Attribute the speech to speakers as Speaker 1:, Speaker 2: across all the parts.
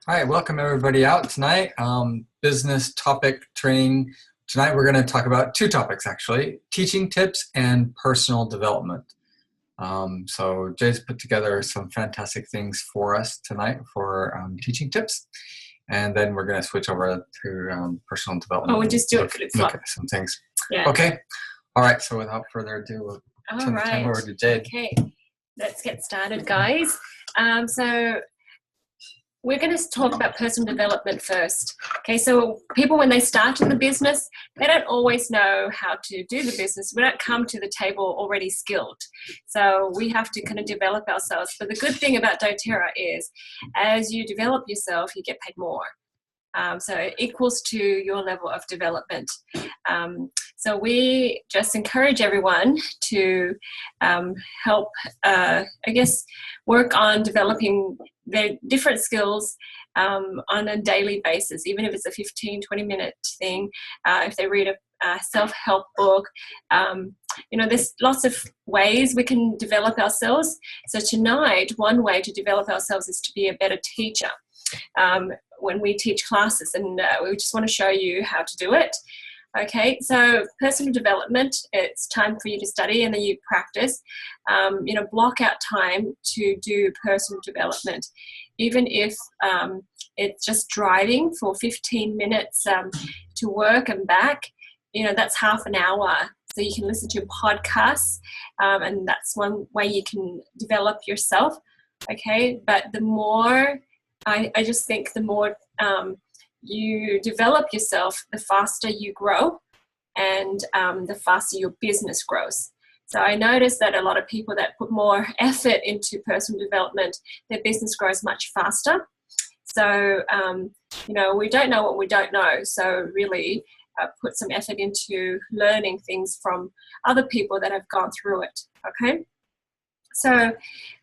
Speaker 1: All right, welcome everybody out tonight. Business topic training. Tonight we're going to talk about two topics actually, teaching tips and personal development. So Jay's put together some fantastic things for us tonight for teaching tips. And then we're going to switch over to personal development.
Speaker 2: Oh, we'll just do it for
Speaker 1: look at some things.
Speaker 2: Yeah.
Speaker 1: Okay. All right, so without further ado, we'll turn the time over to Jade.
Speaker 2: Okay, let's get started, guys. So we're going to talk about personal development first. Okay, so people, when they start in the business, they don't always know how to do the business. We don't come to the table already skilled. So we have to kind of develop ourselves. But the good thing about doTERRA is as you develop yourself, you get paid more. So it equals to your level of development. So we just encourage everyone to help, work on developing their different skills on a daily basis, even if it's a 15, 20-minute thing. If they read a self-help book, there's lots of ways we can develop ourselves. So tonight, one way to develop ourselves is to be a better teacher. When we teach classes, and we just want to show you how to do it. Okay, so personal development, it's time for you to study and then you practice. Block out time to do personal development. Even if it's just driving for 15 minutes to work and back, that's half an hour. So you can listen to podcasts, and that's one way you can develop yourself. Okay, but the more, I just think the more you develop yourself, the faster you grow and the faster your business grows. So I noticed that a lot of people that put more effort into personal development, their business grows much faster. So, we don't know what we don't know. So really put some effort into learning things from other people that have gone through it. Okay. So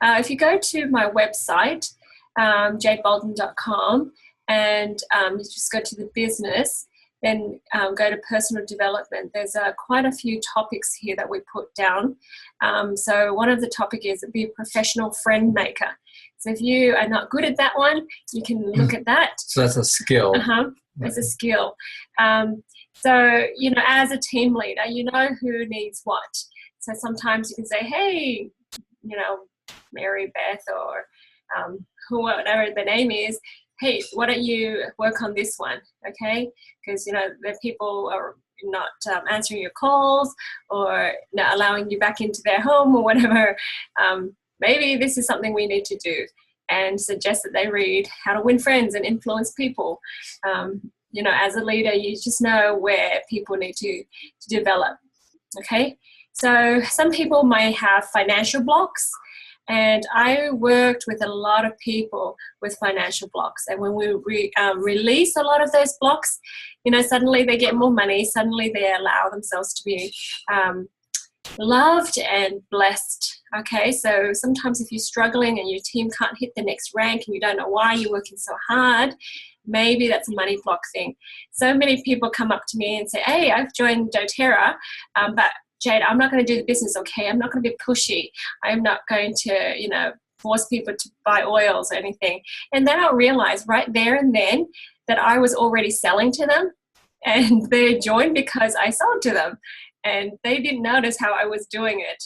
Speaker 2: if you go to my website, jadebolden.com, and you just go to the business, then go to personal development. There's quite a few topics here that we put down. So one of the topic is be a professional friend maker. So if you are not good at that one, you can look at that.
Speaker 1: So that's a skill.
Speaker 2: It's a skill. As a team leader, you know who needs what. So sometimes you can say, hey, Mary Beth or whatever the name is, hey, why don't you work on this one, okay? Because, the people are not answering your calls or not allowing you back into their home or whatever. Maybe this is something we need to do, and suggest that they read How to Win Friends and Influence People. As a leader, you just know where people need to develop, okay? So some people may have financial blocks. And I worked with a lot of people with financial blocks. And when we release a lot of those blocks, suddenly they get more money. Suddenly they allow themselves to be loved and blessed. Okay, so sometimes if you're struggling and your team can't hit the next rank and you don't know why you're working so hard, maybe that's a money block thing. So many people come up to me and say, hey, I've joined doTERRA, but Jade, I'm not going to do the business, okay? I'm not going to be pushy. I'm not going to, force people to buy oils or anything. And then I'll realize right there and then that I was already selling to them, and they joined because I sold to them, and they didn't notice how I was doing it.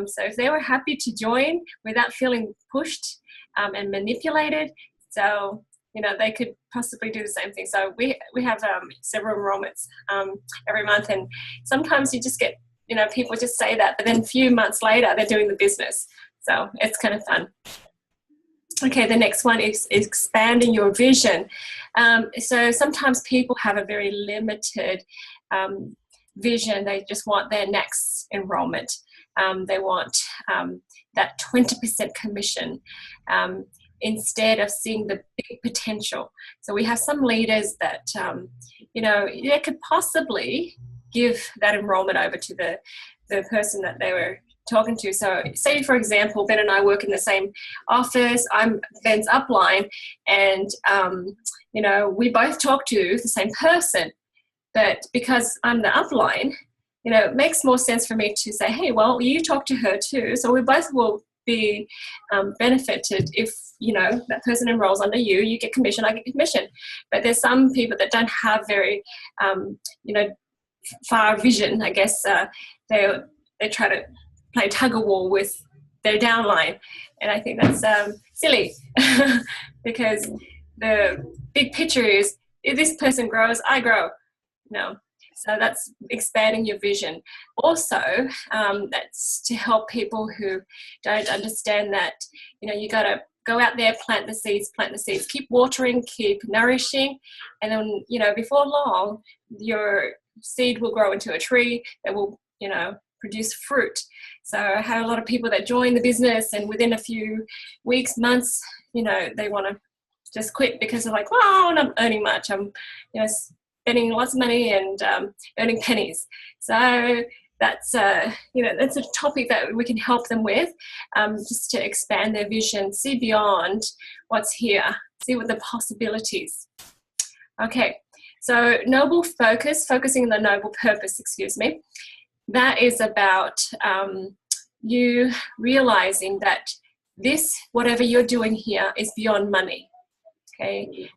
Speaker 2: So if they were happy to join without feeling pushed and manipulated, so they could possibly do the same thing. So we have several enrollments every month, and sometimes you just get people just say that, but then a few months later, they're doing the business. So it's kind of fun. Okay, the next one is expanding your vision. So sometimes people have a very limited vision. They just want their next enrollment. They want that 20% commission instead of seeing the big potential. So we have some leaders that, they could possibly give that enrollment over to the person that they were talking to. So say, for example, Ben and I work in the same office. I'm Ben's upline, and, we both talk to the same person. But because I'm the upline, it makes more sense for me to say, hey, well, you talk to her too. So we both will be benefited if that person enrolls under you, you get commission, I get commission. But there's some people that don't have very, far vision, I guess. They try to play tug of war with their downline. And I think that's silly because the big picture is if this person grows, I grow. No. So that's expanding your vision. Also, that's to help people who don't understand that, you got to go out there, plant the seeds, keep watering, keep nourishing. And then, before long, your seed will grow into a tree that will, produce fruit. So I had a lot of people that join the business and within a few weeks, months, they want to just quit because they're like, well, I'm not earning much. I'm, spending lots of money and earning pennies. So that's that's a topic that we can help them with, just to expand their vision, see beyond what's here, see what the possibilities. Okay, so noble focus, focusing on the noble purpose, that is about you realizing that whatever you're doing here is beyond money. Okay,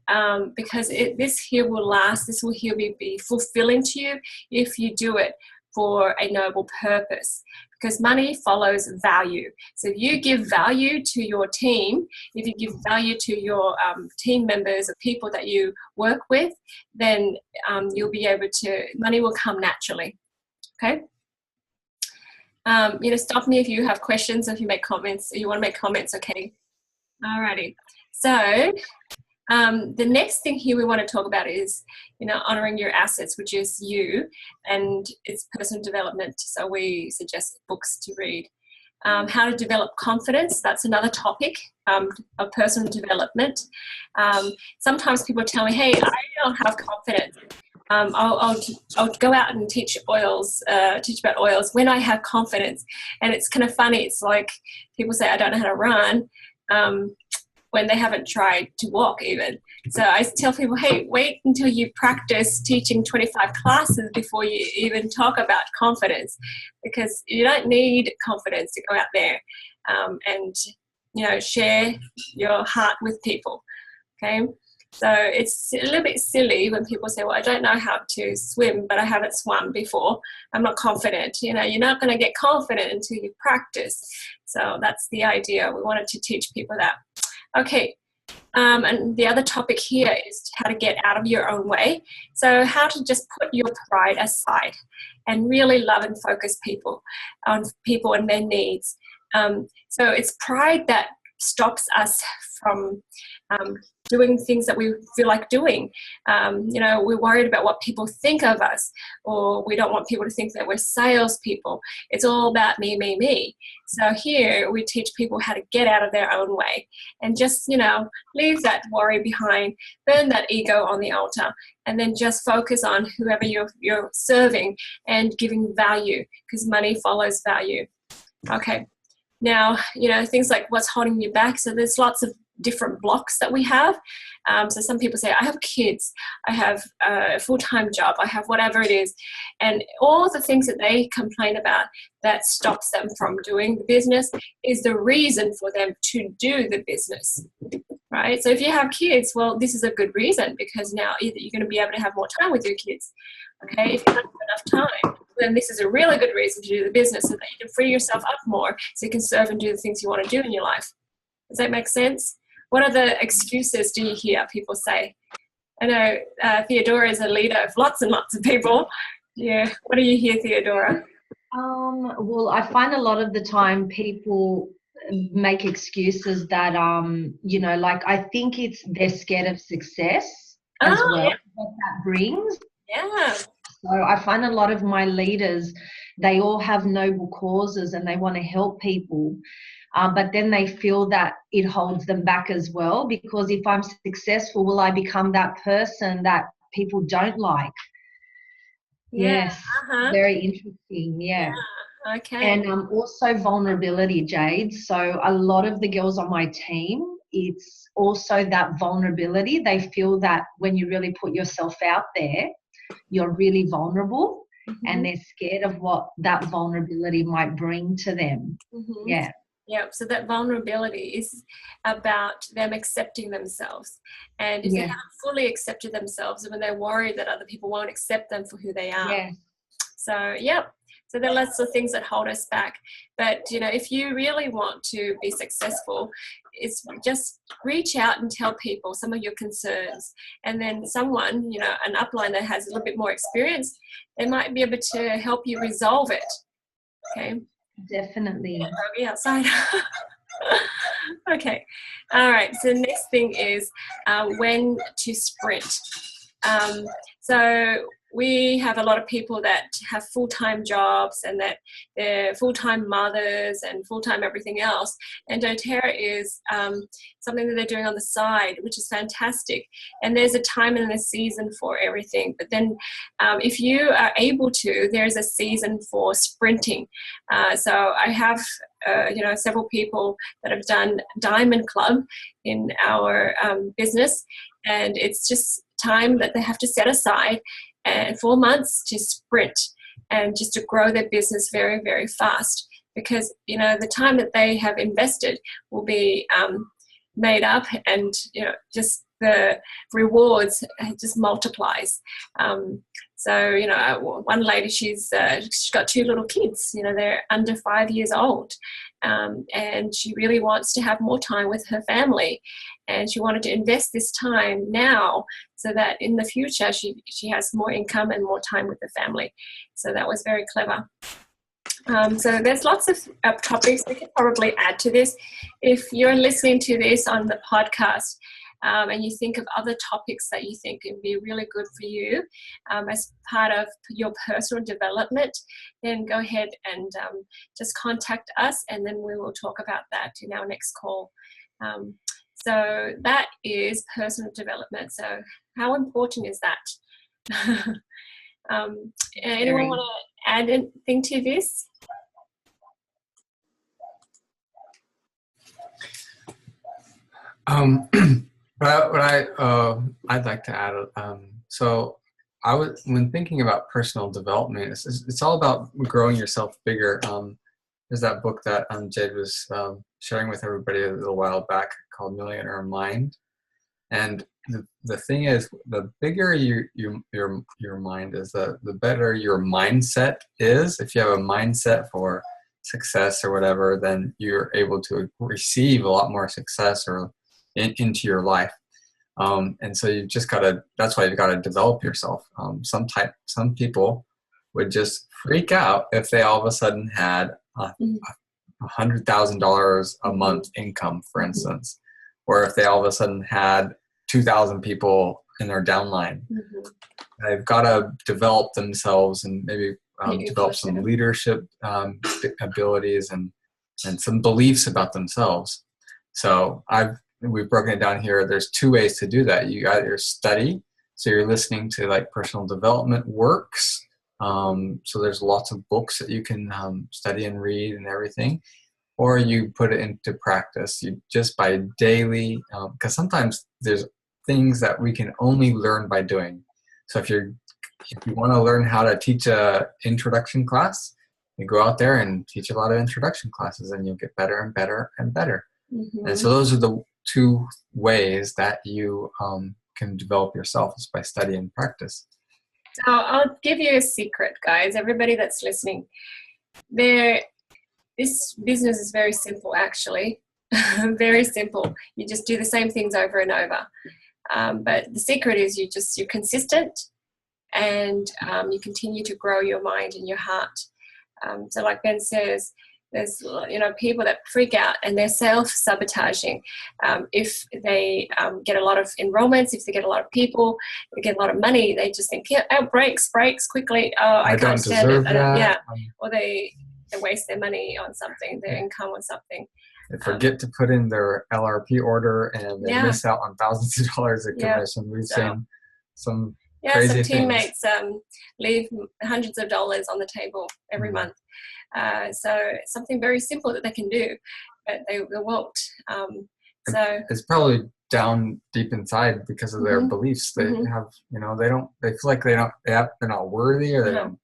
Speaker 2: because this here will last, this will here be fulfilling to you if you do it for a noble purpose, because money follows value. So if you give value to your team, if you give value to your team members or people that you work with, then you'll be able to, money will come naturally. Okay. Stop me if you have questions, or if you make comments, or you want to make comments. Okay. Alrighty. So the next thing here we want to talk about is, honoring your assets, which is you, and it's personal development. So we suggest books to read. How to develop confidence, that's another topic of personal development. Sometimes people tell me, hey, I don't have confidence. I'll go out and teach about oils when I have confidence. And it's kind of funny. It's like people say, I don't know how to run. When they haven't tried to walk even. So I tell people, hey, wait until you practice teaching 25 classes before you even talk about confidence, because you don't need confidence to go out there and, share your heart with people, okay? So it's a little bit silly when people say, well, I don't know how to swim, but I haven't swum before. I'm not confident. You're not going to get confident until you practice. So that's the idea. We wanted to teach people that. Okay, and the other topic here is how to get out of your own way. So how to just put your pride aside and really love and focus on people and their needs. So it's pride that stops us from doing things that we feel like doing. We're worried about what people think of us, or we don't want people to think that we're salespeople. It's all about me, me, me. So here we teach people how to get out of their own way and just, leave that worry behind, burn that ego on the altar, and then just focus on whoever you're serving and giving value, because money follows value. Okay. Now, things like what's holding you back. So there's lots of different blocks that we have. So some people say, I have kids, I have a full-time job, I have whatever it is. And all the things that they complain about that stops them from doing the business is the reason for them to do the business, right? So if you have kids, well, this is a good reason, because now either you're going to be able to have more time with your kids. Okay, if you don't have enough time, then this is a really good reason to do the business, so that you can free yourself up more so you can serve and do the things you want to do in your life. Does that make sense? What other excuses do you hear people say? I know Theodora is a leader of lots and lots of people. Yeah. What do you hear, Theodora?
Speaker 3: Well, I find a lot of the time people make excuses that, like I think they're scared of success as well,
Speaker 2: yeah.
Speaker 3: what that brings.
Speaker 2: Yeah.
Speaker 3: So I find a lot of my leaders, they all have noble causes and they want to help people. But then they feel that it holds them back as well, because if I'm successful, will I become that person that people don't like?
Speaker 2: Yeah.
Speaker 3: Yes, very interesting, yeah.
Speaker 2: Okay.
Speaker 3: And also vulnerability, Jade. So a lot of the girls on my team, it's also that vulnerability. They feel that when you really put yourself out there, you're really vulnerable, and they're scared of what that vulnerability might bring to them. Yeah.
Speaker 2: Yeah, so that vulnerability is about them accepting themselves. And if they haven't fully accepted themselves, and when they're worried that other people won't accept them for who they are.
Speaker 3: Yes.
Speaker 2: So, yep. So there are lots of things that hold us back. But, if you really want to be successful, it's just reach out and tell people some of your concerns. And then someone, an upline that has a little bit more experience, they might be able to help you resolve it. Okay.
Speaker 3: Definitely.
Speaker 2: Be outside. Okay. All right. So the next thing is when to sprint. So we have a lot of people that have full-time jobs and that they're full-time mothers and full-time everything else. And doTERRA is something that they're doing on the side, which is fantastic. And there's a time and a season for everything. But then if you are able to, there's a season for sprinting. So I have, several people that have done Diamond Club in our business. And it's just time that they have to set aside and 4 months to sprint and just to grow their business very, very fast, because the time that they have invested will be made up, and just the rewards just multiplies. So one lady, she's got 2 little kids. They're under 5 years old, and she really wants to have more time with her family, and she wanted to invest this time now so that in the future she has more income and more time with the family. So that was very clever. So there's lots of topics we could probably add to this. If you're listening to this on the podcast, and you think of other topics that you think would be really good for you as part of your personal development, then go ahead and just contact us, and then we will talk about that in our next call. So that is personal development. So how important is that? Anyone want to add anything to this?
Speaker 1: What I'd like to add, so when thinking about personal development, it's all about growing yourself bigger. There's that book that Jade was sharing with everybody a little while back called Millionaire Mind, and the thing is, the bigger your mind is, the better your mindset is. If you have a mindset for success or whatever, then you're able to receive a lot more success or into your life. And so you've just got to, that's why you've got to develop yourself. Some people would just freak out if they all of a sudden had $100,000 a month income, for instance, or if they all of a sudden had 2,000 people in their downline. They've got to develop themselves and maybe develop some leadership abilities and some beliefs about themselves. So we've broken it down here. There's 2 ways to do that. You got your study. So you're listening to like personal development works. So there's lots of books that you can study and read and everything. Or you put it into practice. You just by daily, because sometimes there's things that we can only learn by doing. So if you want to learn how to teach a introduction class, you go out there and teach a lot of introduction classes, and you'll get better and better and better. And so those are the 2 ways that you can develop yourself, is by study and practice.
Speaker 2: So I'll give you a secret, guys. Everybody that's listening, this business is very simple, actually. Very simple. You just do the same things over and over. But the secret is you're consistent, and you continue to grow your mind and your heart. So like Ben says, there's people that freak out and they're self-sabotaging. If they get a lot of enrollments, if they get a lot of people, they get a lot of money, they just think, breaks quickly. Oh, I can't stand it. Yeah. Or they waste their money on something, their income on something.
Speaker 1: They forget to put in their LRP order, and they miss out on thousands of dollars of commission. We've seen some crazy
Speaker 2: some teammates leave hundreds of dollars on the table every month. So something very simple that they can do, but they won't. So
Speaker 1: it's probably down deep inside because of their beliefs. They have, they feel like they're not worthy, or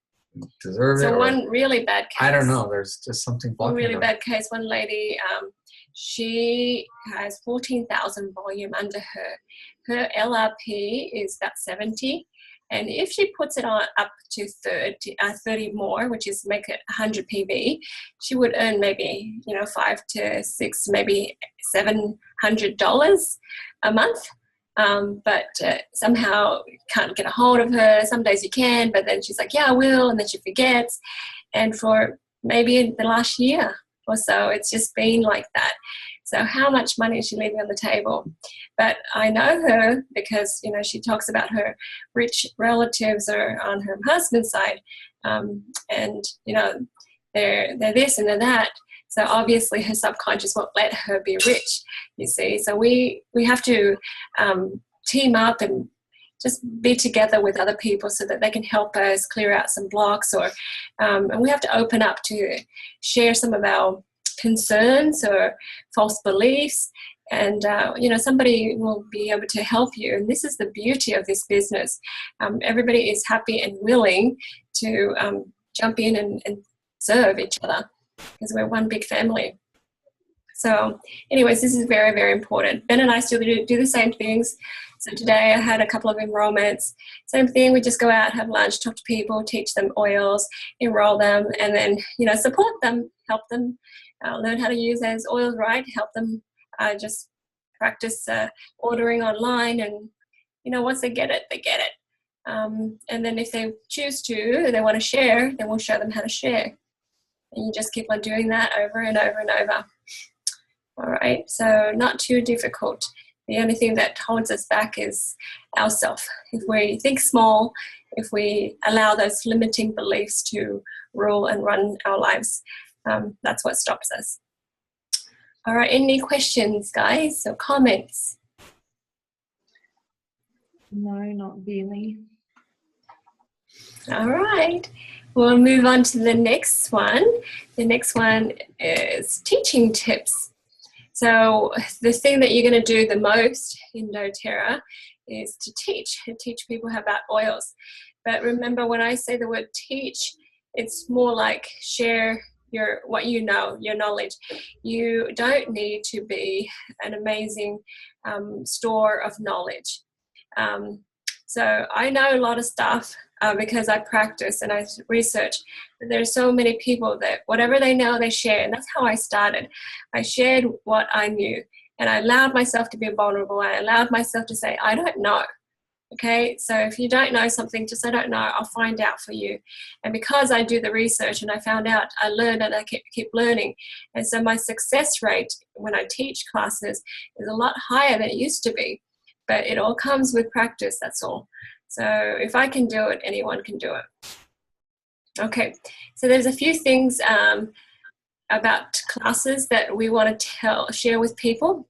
Speaker 1: deserve it.
Speaker 2: So
Speaker 1: or,
Speaker 2: one really bad case.
Speaker 1: I don't know. There's just something blocking
Speaker 2: One really
Speaker 1: them.
Speaker 2: bad case. One lady, she has 14,000 volume under her. Her LRP is about 70. And if she puts it on up to 30 more, which is make it 100 PV, she would earn maybe, $5 to $6, maybe $700 a month. But somehow can't get a hold of her. Some days you can, but then she's like, yeah, I will. And then she forgets. And for maybe the last year or so, it's just been like that. So how much money is she leaving on the table? But I know her because, she talks about her rich relatives are on her husband's side. And, they're this and they're that. So obviously her subconscious won't let her be rich, you see. So we have to team up and just be together with other people so that they can help us clear out some blocks, or and we have to open up to share some of our concerns or false beliefs, and somebody will be able to help you. And this is the beauty of this business. Everybody is happy and willing to jump in and serve each other because we're one big family. So anyways, this is very, very important. Ben and I still do the same things. So today I had a couple of enrollments. Same thing, we just go out, have lunch, talk to people, teach them oils, enroll them, and then, support them, help them learn how to use those oils right, help them just practice ordering online. And, once they get it, they get it. And then if they choose to, they want to share, then we'll show them how to share. And you just keep on doing that over and over and over. All right, so not too difficult. The only thing that holds us back is ourselves. If we think small, if we allow those limiting beliefs to rule and run our lives, that's what stops us. All right, any questions, guys, or comments?
Speaker 3: No, not really.
Speaker 2: All right, we'll move on to the next one. The next one is teaching tips. So the thing that you're going to do the most in doTERRA is to teach people about oils. But remember, when I say the word teach, it's more like share your knowledge. You don't need to be an amazing store of knowledge. So I know a lot of stuff because I practice and I research. But there's so many people that whatever they know, they share. And that's how I started. I shared what I knew. And I allowed myself to be vulnerable. I allowed myself to say, I don't know. Okay, so if you don't know something, just I don't know, I'll find out for you. And because I do the research and I found out, I learned and I keep learning. And so my success rate when I teach classes is a lot higher than it used to be. But it all comes with practice, that's all. So if I can do it, anyone can do it. Okay, so there's a few things about classes that we want to share with people.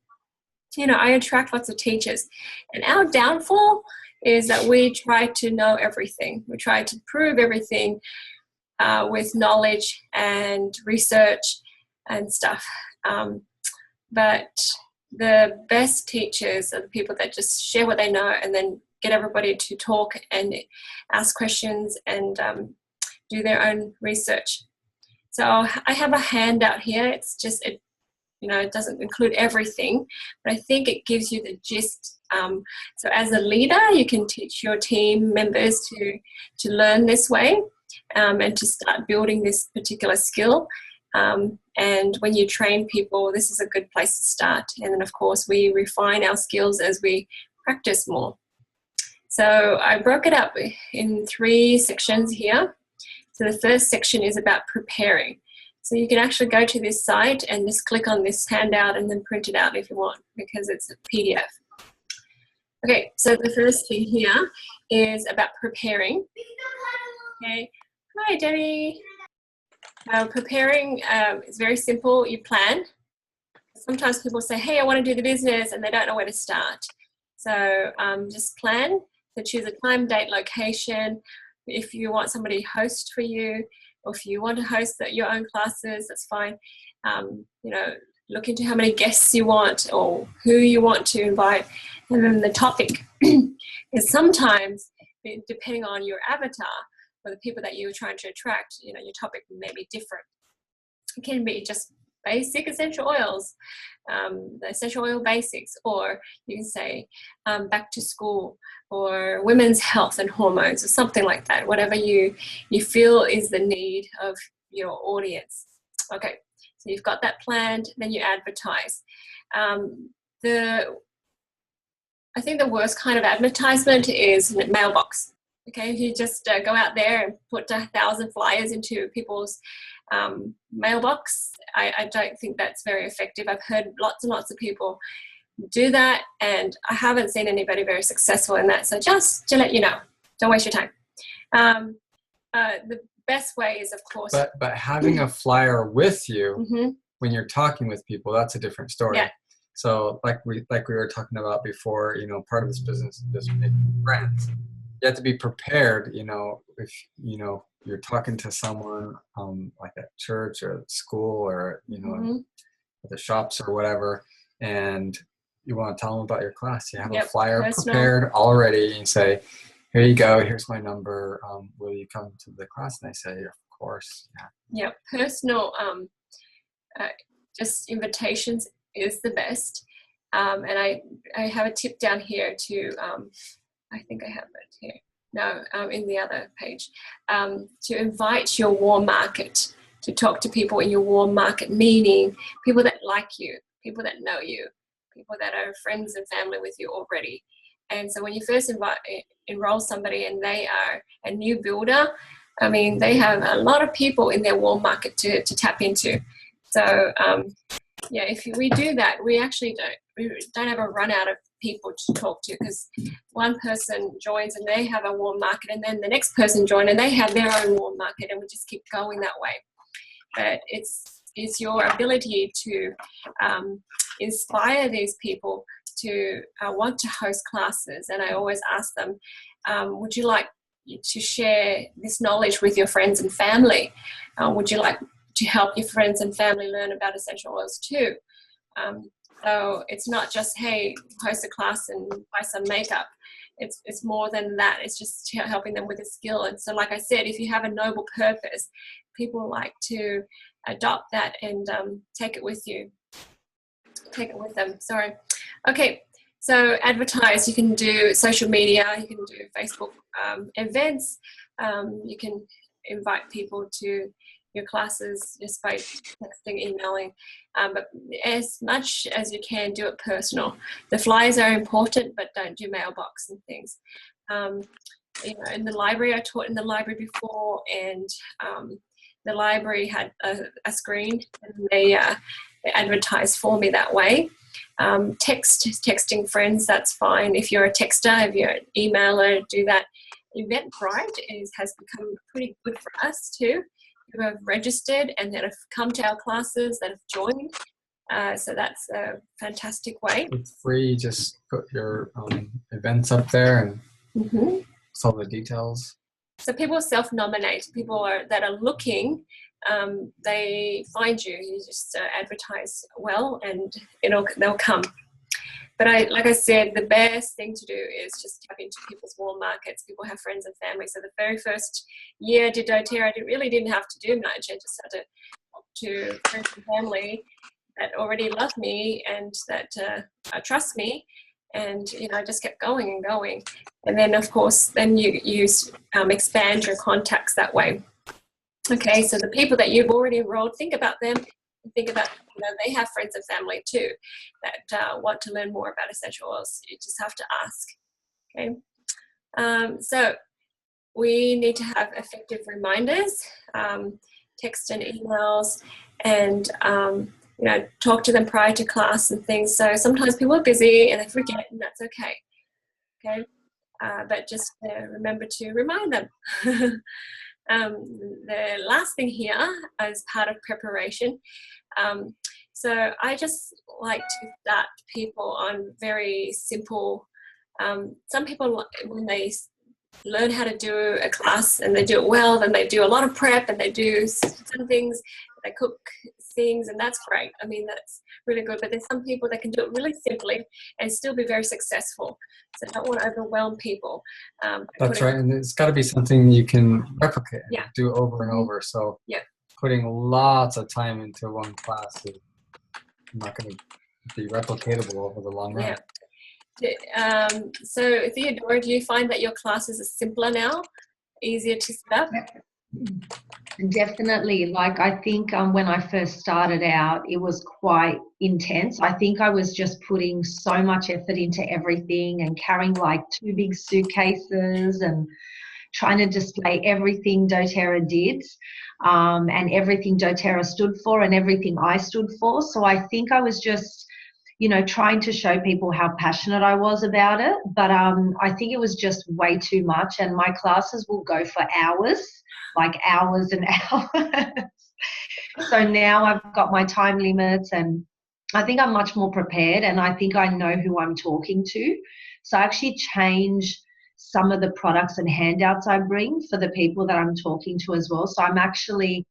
Speaker 2: I attract lots of teachers. And our downfall is that we try to know everything. We try to prove everything with knowledge and research and stuff. But the best teachers are the people that just share what they know and then get everybody to talk and ask questions and do their own research. So I have a handout here. It's just, it doesn't include everything, but I think it gives you the gist. So as a leader, you can teach your team members to learn this way and to start building this particular skill. And when you train people, this is a good place to start. And then, of course, we refine our skills as we practice more. So I broke it up in 3 sections here. So the first section is about preparing. So you can actually go to this site and just click on this handout and then print it out if you want, because it's a PDF. Okay, so the first thing here is about preparing. Okay, hi Debbie. Preparing is very simple. You plan. Sometimes people say, hey, I want to do the business, and they don't know where to start. So just plan. So choose a time, date, location. If you want somebody to host for you, or if you want to host your own classes, that's fine. Look into how many guests you want or who you want to invite, and then the topic. Because sometimes, depending on your avatar, or the people that you're trying to attract, your topic may be different. It can be just basic essential oils, the essential oil basics, or you can say back to school, or women's health and hormones, or something like that, whatever you feel is the need of your audience. Okay, so you've got that planned, then you advertise. I think the worst kind of advertisement is mailbox. Okay, if you just go out there and put 1,000 flyers into people's mailbox, I don't think that's very effective. I've heard lots and lots of people do that, and I haven't seen anybody very successful in that. So just to let you know, don't waste your time. The best way is, of course,
Speaker 1: but having a flyer with you
Speaker 2: mm-hmm.
Speaker 1: when you're talking with people, that's a different story.
Speaker 2: Yeah.
Speaker 1: So like we were talking about before, part of this business is making friends. You have to be prepared, if you're talking to someone like at church or at school or
Speaker 2: mm-hmm.
Speaker 1: at the shops or whatever, and you want to tell them about your class. You have a
Speaker 2: Yep,
Speaker 1: flyer
Speaker 2: personal.
Speaker 1: prepared already, and you say, here you go, here's my number, will you come to the class? And they say, of course.
Speaker 2: Yeah, personal just invitations is the best. And I have a tip down here to I think I have it here. No, in the other page. To invite your warm market, to talk to people in your warm market, meaning people that like you, people that know you, people that are friends and family with you already. And so when you first enroll somebody and they are a new builder, I mean, they have a lot of people in their warm market to tap into. So, if we do that, we actually don't have a run out of people to talk to, because one person joins and they have a warm market, and then the next person joins and they have their own warm market, and we just keep going that way. But it's your ability to inspire these people to want to host classes. And I always ask them, would you like to share this knowledge with your friends and family? Would you like to help your friends and family learn about essential oils too? So it's not just, hey, host a class and buy some makeup. It's more than that. It's just helping them with a skill. And so, like I said, if you have a noble purpose, people like to adopt that and take it with you. Take it with them. Sorry. Okay. So advertise. You can do social media. You can do Facebook events. You can invite people to your classes just by texting, emailing, but as much as you can, do it personal. The flyers are important, but don't do mailbox and things. In the library, I taught in the library before, and the library had a screen, and they advertised for me that way. Texting friends, that's fine. If you're a texter, if you're an emailer, do that. Eventbrite has become pretty good for us too, who have registered and that have come to our classes, that have joined. So that's a fantastic way.
Speaker 1: It's free. Just put your events up there and all the details.
Speaker 2: So people self-nominate. People that are looking, they find you. You just advertise well, and they'll come. But like I said, the best thing to do is just tap into people's warm markets. People have friends and family. So the very first year I did doTERRA, I really didn't have to do much. I just had to talk to friends and family that already love me and that trust me. And, I just kept going and going. And then, of course, then you expand your contacts that way. Okay, so the people that you've already enrolled, think about them. Think about, they have friends and family too that want to learn more about essential oils. You just have to ask. Okay. So we need to have effective reminders, text and emails, and talk to them prior to class and things. So sometimes people are busy and they forget, and that's okay. Okay. But just remember to remind them. The last thing here as part of preparation. So I just like to start people on very simple. Some people, when they learn how to do a class and they do it well, then they do a lot of prep and they do some things, they cook things, and that's great. I mean, that's really good. But there's some people that can do it really simply and still be very successful. So I don't want to overwhelm people.
Speaker 1: That's right. And it's got to be something you can replicate,
Speaker 2: Yeah.
Speaker 1: do over and over. So
Speaker 2: yeah.
Speaker 1: putting lots of time into one class is not going to be replicatable over the long run.
Speaker 2: Yeah. So Theodora, do you find that your classes are simpler now, easier to set up?
Speaker 3: Definitely. Like, I think when I first started out, it was quite intense. I think I was just putting so much effort into everything and carrying like 2 big suitcases and trying to display everything doTERRA did, and everything doTERRA stood for and everything I stood for. So I think I was just, trying to show people how passionate I was about it. But I think it was just way too much, and my classes will go for hours, like hours and hours. So now I've got my time limits, and I think I'm much more prepared, and I think I know who I'm talking to. So I actually change some of the products and handouts I bring for the people that I'm talking to as well. So I'm actually,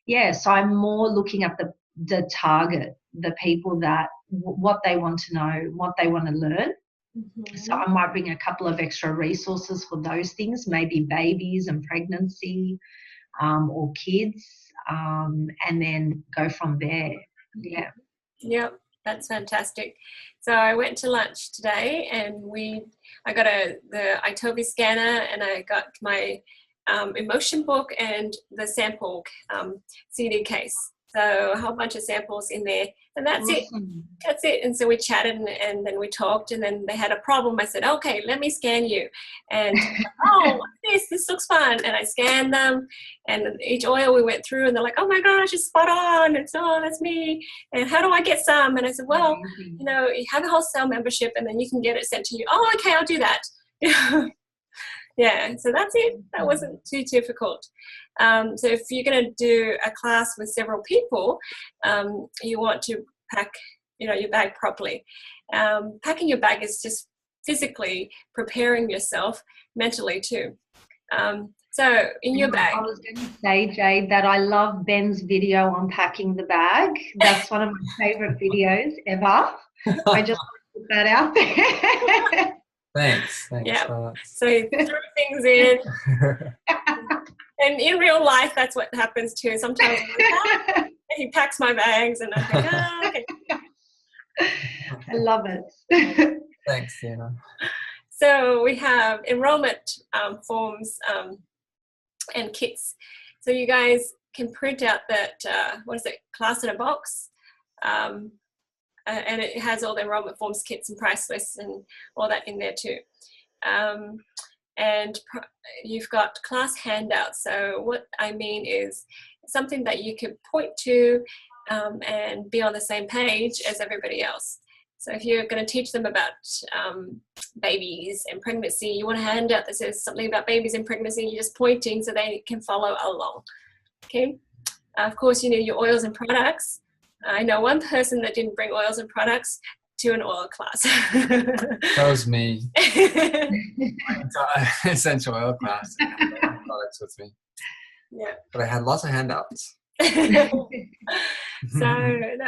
Speaker 3: so I'm more looking at the target, the people that what they want to know, what they want to learn. Mm-hmm. So I might bring a couple of extra resources for those things, maybe babies and pregnancy, or kids, and then go from there. Yeah.
Speaker 2: Yep, that's fantastic. So I went to lunch today, and I got the iTobi scanner, and I got my emotion book and the sample CD case. So a whole bunch of samples in there, and that's awesome. That's it. And so we chatted, and then we talked, and then they had a problem. I said, okay, let me scan you. And, oh, this looks fun. And I scanned them, and each oil we went through, and they're like, oh my gosh, it's spot on. It's, oh, that's me. And how do I get some? And I said, well, you have a wholesale membership, and then you can get it sent to you. Oh, okay, I'll do that. Yeah, so that's it. That wasn't too difficult. So if you're going to do a class with several people, you want to pack, your bag properly. Packing your bag is just physically preparing yourself mentally too. So in your bag.
Speaker 3: I was going to say, Jade, that I love Ben's video on packing the bag. That's one of my favorite videos ever. I just want to put that out there.
Speaker 1: Thanks.
Speaker 2: Yeah. So he threw things in. And in real life, that's what happens too. Sometimes he packs my bags, and I think, okay.
Speaker 3: I love it.
Speaker 1: Thanks, Dana.
Speaker 2: So we have enrollment forms and kits. So you guys can print out that, class in a box. And it has all the enrollment forms, kits, and price lists, and all that in there too. And you've got class handouts. So what I mean is something that you can point to and be on the same page as everybody else. So if you're going to teach them about babies and pregnancy, you want a handout that says something about babies and pregnancy, you're just pointing so they can follow along. Okay. Of course, you need your oils and products. I know one person that didn't bring oils and products to an oil class.
Speaker 1: That was me. Essential oil class. Products with me.
Speaker 2: Yeah.
Speaker 1: But I had lots of handouts.
Speaker 2: So that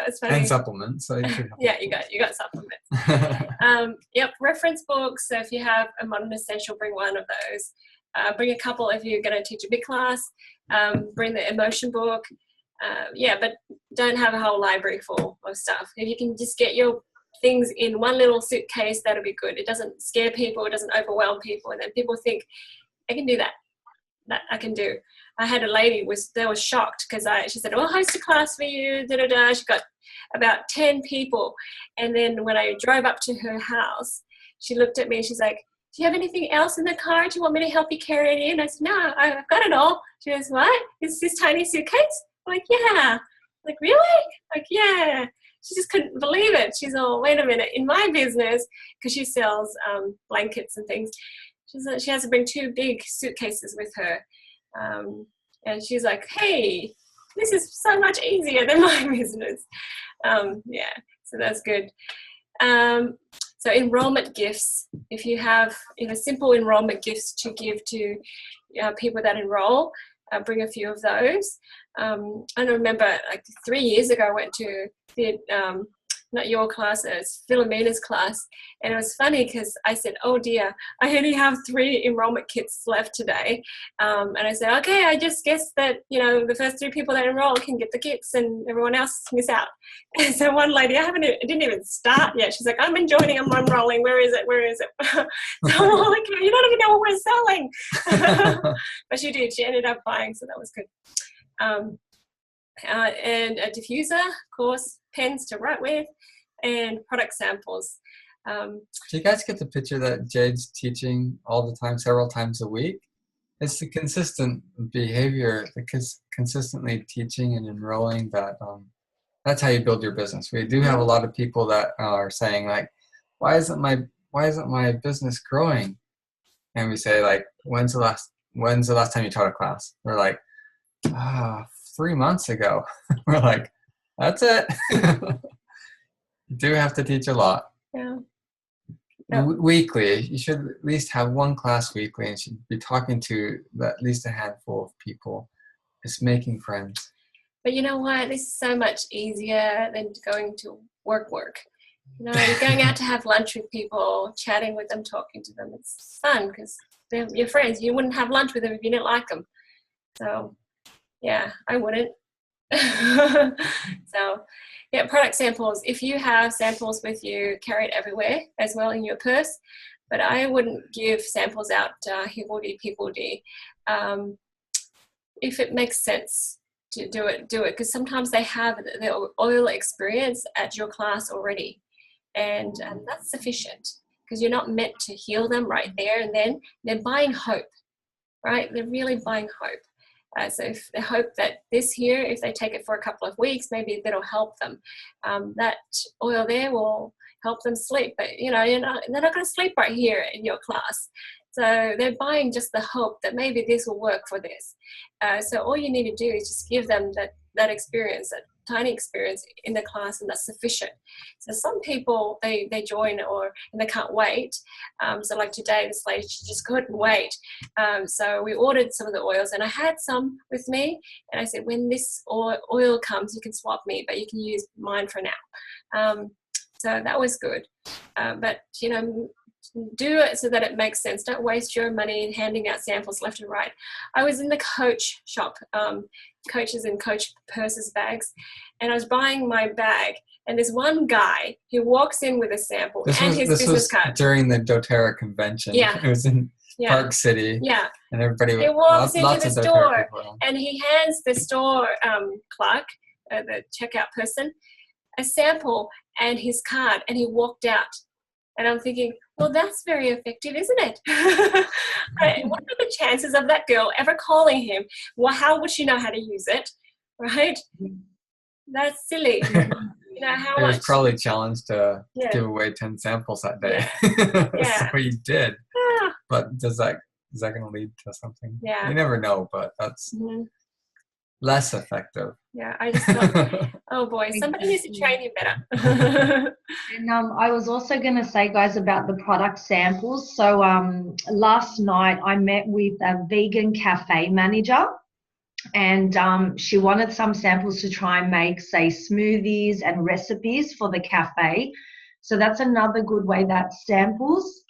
Speaker 2: was funny.
Speaker 1: And supplements. So
Speaker 2: yeah, you got supplements. Yep, reference books. So if you have a modern essential, bring one of those. Bring a couple if you're going to teach a big class. Bring the emotion book. But don't have a whole library full of stuff. If you can just get your things in one little suitcase, that'll be good. It doesn't scare people, it doesn't overwhelm people, and then people think, I can do that. That I can do. I had a lady was shocked because she said, "I'll host a class for you." Da da da. She got about 10 people, and then when I drove up to her house, she looked at me and she's like, "Do you have anything else in the car? Do you want me to help you carry it in?" I said, "No, I've got it all." She goes, "What? It's this tiny suitcase?" I'm like, "Yeah." Like, really? Like, yeah. She just couldn't believe it. She's all, wait a minute, in my business, because she sells blankets and things, she has to bring 2 big suitcases with her. And she's like, hey, this is so much easier than my business. So that's good. So enrollment gifts, if you have simple enrollment gifts to give to people that enroll, bring a few of those. I remember like 3 years ago I went to the not your class, it's Philomena's class, and it was funny because I said, oh dear, I only have 3 enrollment kits left today, and I said, okay, I just guess that the first 3 people that enroll can get the kits and everyone else miss out. And so one lady, it didn't even start yet, she's like, I'm enrolling, where is it so I'm like, you don't even know what we're selling. But she did, she ended up buying, so that was good. And a diffuser, of course, pens to write with, and product samples.
Speaker 1: Do you guys get the picture that Jade's teaching all the time, several times a week? It's the consistent behavior, consistently teaching and enrolling that's how you build your business. We do have a lot of people that are saying like, why isn't my business growing? And we say like, when's the last time you taught a class? They're like, 3 months ago. We're like, that's it. You do have to teach a lot.
Speaker 2: Yeah.
Speaker 1: Weekly, you should at least have 1 class weekly, and should be talking to at least a handful of people. It's making friends.
Speaker 2: But you know what? This is so much easier than going to work. You're going out to have lunch with people, chatting with them, talking to them. It's fun because they're your friends. You wouldn't have lunch with them if you didn't like them. So, yeah, I wouldn't. So, yeah, product samples. If you have samples with you, carry it everywhere as well in your purse. But I wouldn't give samples out higgledy-piggledy. If it makes sense to do it. Because sometimes they have the oil experience at your class already. And that's sufficient because you're not meant to heal them right there and then. They're buying hope, right? They're really buying hope. So if they hope that this here, if they take it for a couple of weeks, maybe that'll help them. That oil there will help them sleep, but they're not going to sleep right here in your class. So they're buying just the hope that maybe this will work for this. So all you need to do is just give them that experience, that tiny experience in the class, and that's sufficient. So some people, they join and they can't wait. So like today, this lady, she just couldn't wait. So we ordered some of the oils, and I had some with me, and I said, when this oil comes, you can swap me, but you can use mine for now. So that was good. But do it so that it makes sense. Don't waste your money handing out samples left and right. I was in the Coach shop, Coaches and Coach purses bags, and I was buying my bag, and there's one guy who walks in with a sample and his business card.
Speaker 1: During the doTERRA convention.
Speaker 2: Yeah.
Speaker 1: It was in Park City.
Speaker 2: Yeah.
Speaker 1: And everybody
Speaker 2: he walks into the store
Speaker 1: and
Speaker 2: he hands the store clerk, the checkout person, a sample and his card, and he walked out. And I'm thinking, well, that's very effective, isn't it? Right? What are the chances of that girl ever calling him? Well, how would she know how to use it? Right? That's silly. How
Speaker 1: it
Speaker 2: much?
Speaker 1: Was probably challenged to give away 10 samples that day.
Speaker 2: Yeah.
Speaker 1: So you did.
Speaker 2: Yeah.
Speaker 1: But is that going to lead to something?
Speaker 2: Yeah.
Speaker 1: You never know, but that's less effective.
Speaker 2: Yeah, I just thought, oh boy, somebody needs to train him better.
Speaker 3: And I was also going to say, guys, about the product samples. So last night I met with a vegan cafe manager, and she wanted some samples to try and make, say, smoothies and recipes for the cafe. So that's another good way that samples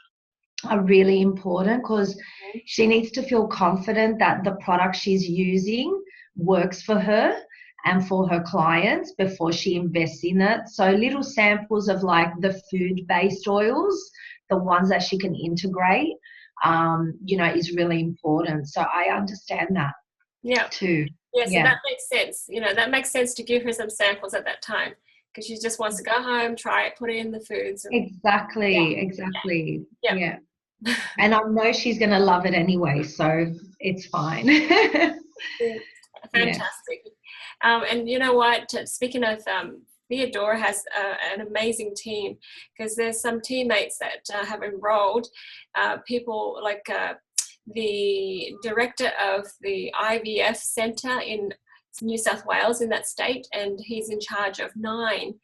Speaker 3: are really important, because she needs to feel confident that the product she's using works for her and for her clients before she invests in it. So little samples of like the food-based oils, the ones that she can integrate, is really important. So I understand that too.
Speaker 2: Yeah, so that makes sense. That makes sense to give her some samples at that time, because she just wants to go home, try it, put it in the foods.
Speaker 3: Exactly. Yeah. And I know she's going to love it anyway, so it's fine.
Speaker 2: Fantastic. And you know what? Speaking of, Theodora has an amazing team, because there's some teammates that have enrolled, people like the director of the IVF Centre in New South Wales in that state, and he's in charge of nine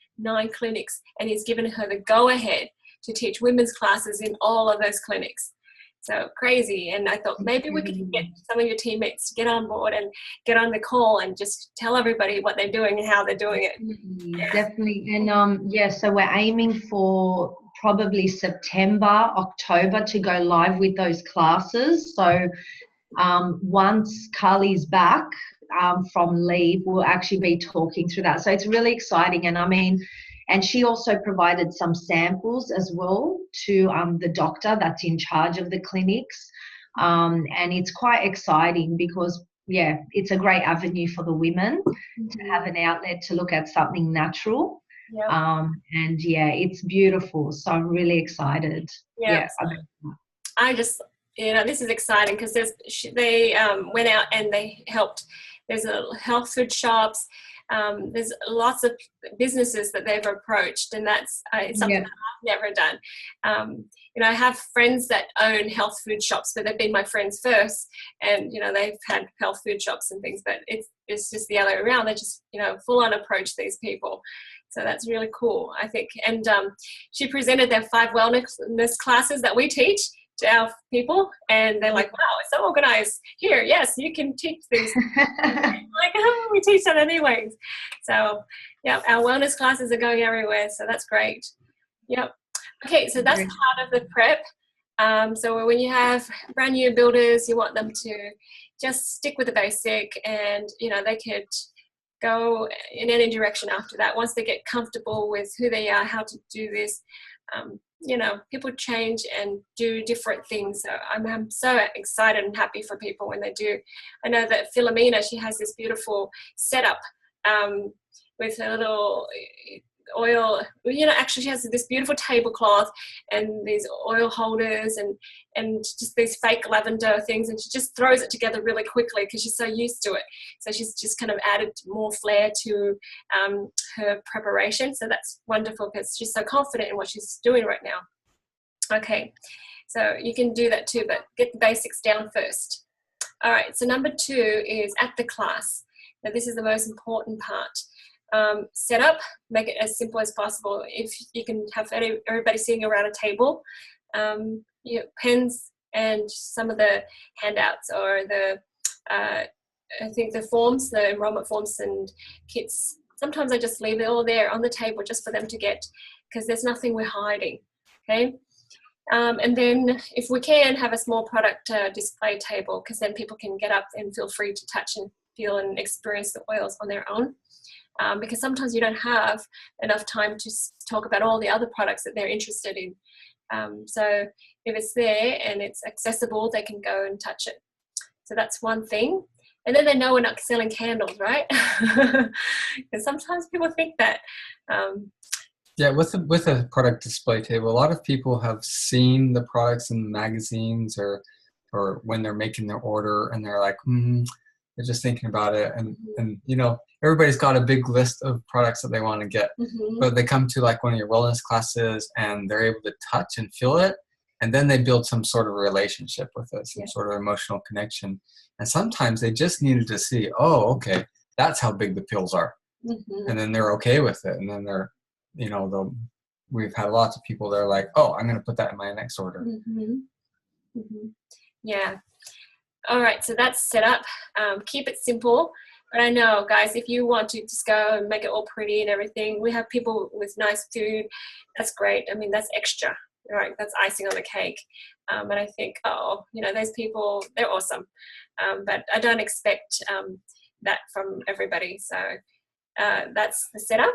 Speaker 2: clinics, and he's given her the go-ahead to teach women's classes in all of those clinics. So crazy. And I thought maybe we could get some of your teammates to get on board and get on the call and just tell everybody what they're doing and how they're doing it.
Speaker 3: Definitely. And so we're aiming for probably September, October to go live with those classes. So once Carly's back from leave, we'll actually be talking through that. So it's really exciting. And I mean, and she also provided some samples as well to the doctor that's in charge of the clinics. And it's quite exciting because, yeah, it's a great avenue for the women to have an outlet to look at something natural.
Speaker 2: Yep.
Speaker 3: And yeah, it's beautiful. So I'm really excited.
Speaker 2: Yep.
Speaker 3: Yeah.
Speaker 2: I just, this is exciting because they went out and they helped. There's health food shops. There's lots of businesses that they've approached, and that's something that I've never done. I have friends that own health food shops, but they've been my friends first, and they've had health food shops and things, but it's just the other way around. They just full on approach these people. So that's really cool, I think. And she presented their 5 wellness classes that we teach to our people, and they're like, wow, it's so organized here. Yes, you can teach these. Like, oh, we teach that anyways. So yeah, our wellness classes are going everywhere, so that's great. Yep. Okay, so that's part of the prep. So when you have brand new builders, you want them to just stick with the basic, and they could go in any direction after that. Once they get comfortable with who they are, how to do this, people change and do different things. So I'm so excited and happy for people when they do. I know that Philomena, she has this beautiful setup with a little oil, actually she has this beautiful tablecloth and these oil holders and just these fake lavender things, and she just throws it together really quickly because she's so used to it. So she's just kind of added more flair to her preparation. So that's wonderful because she's so confident in what she's doing right now. Okay, so you can do that too, but get the basics down first. All right, so number 2 is at the class. Now this is the most important part. Set up, make it as simple as possible. If you can have everybody sitting around a table, pens and some of the handouts or I think the forms, the enrollment forms and kits. Sometimes I just leave it all there on the table just for them to get, because there's nothing we're hiding. Okay. And then if we can have a small product display table, because then people can get up and feel free to touch and feel and experience the oils on their own. Because sometimes you don't have enough time to talk about all the other products that they're interested in. So if it's there and it's accessible, they can go and touch it. So that's one thing. And then they know we're not selling candles, right? Because sometimes people think that.
Speaker 1: Yeah, with a product display table, a lot of people have seen the products in magazines or when they're making their order, and they're like, they're just thinking about it, and everybody's got a big list of products that they want to get, but they come to like one of your wellness classes and they're able to touch and feel it, and then they build some sort of relationship with it, some sort of emotional connection. And sometimes they just needed to see, oh, okay, that's how big the pills are, and then they're okay with it, and then they're, we've had lots of people that are like, oh, I'm going to put that in my next order.
Speaker 2: Yeah. All right, so that's set up. Keep it simple. But I know, guys, if you want to just go and make it all pretty and everything, we have people with nice food. That's great. I mean, that's extra, right? That's icing on the cake. And I think, those people, they're awesome. But I don't expect that from everybody. So that's the setup.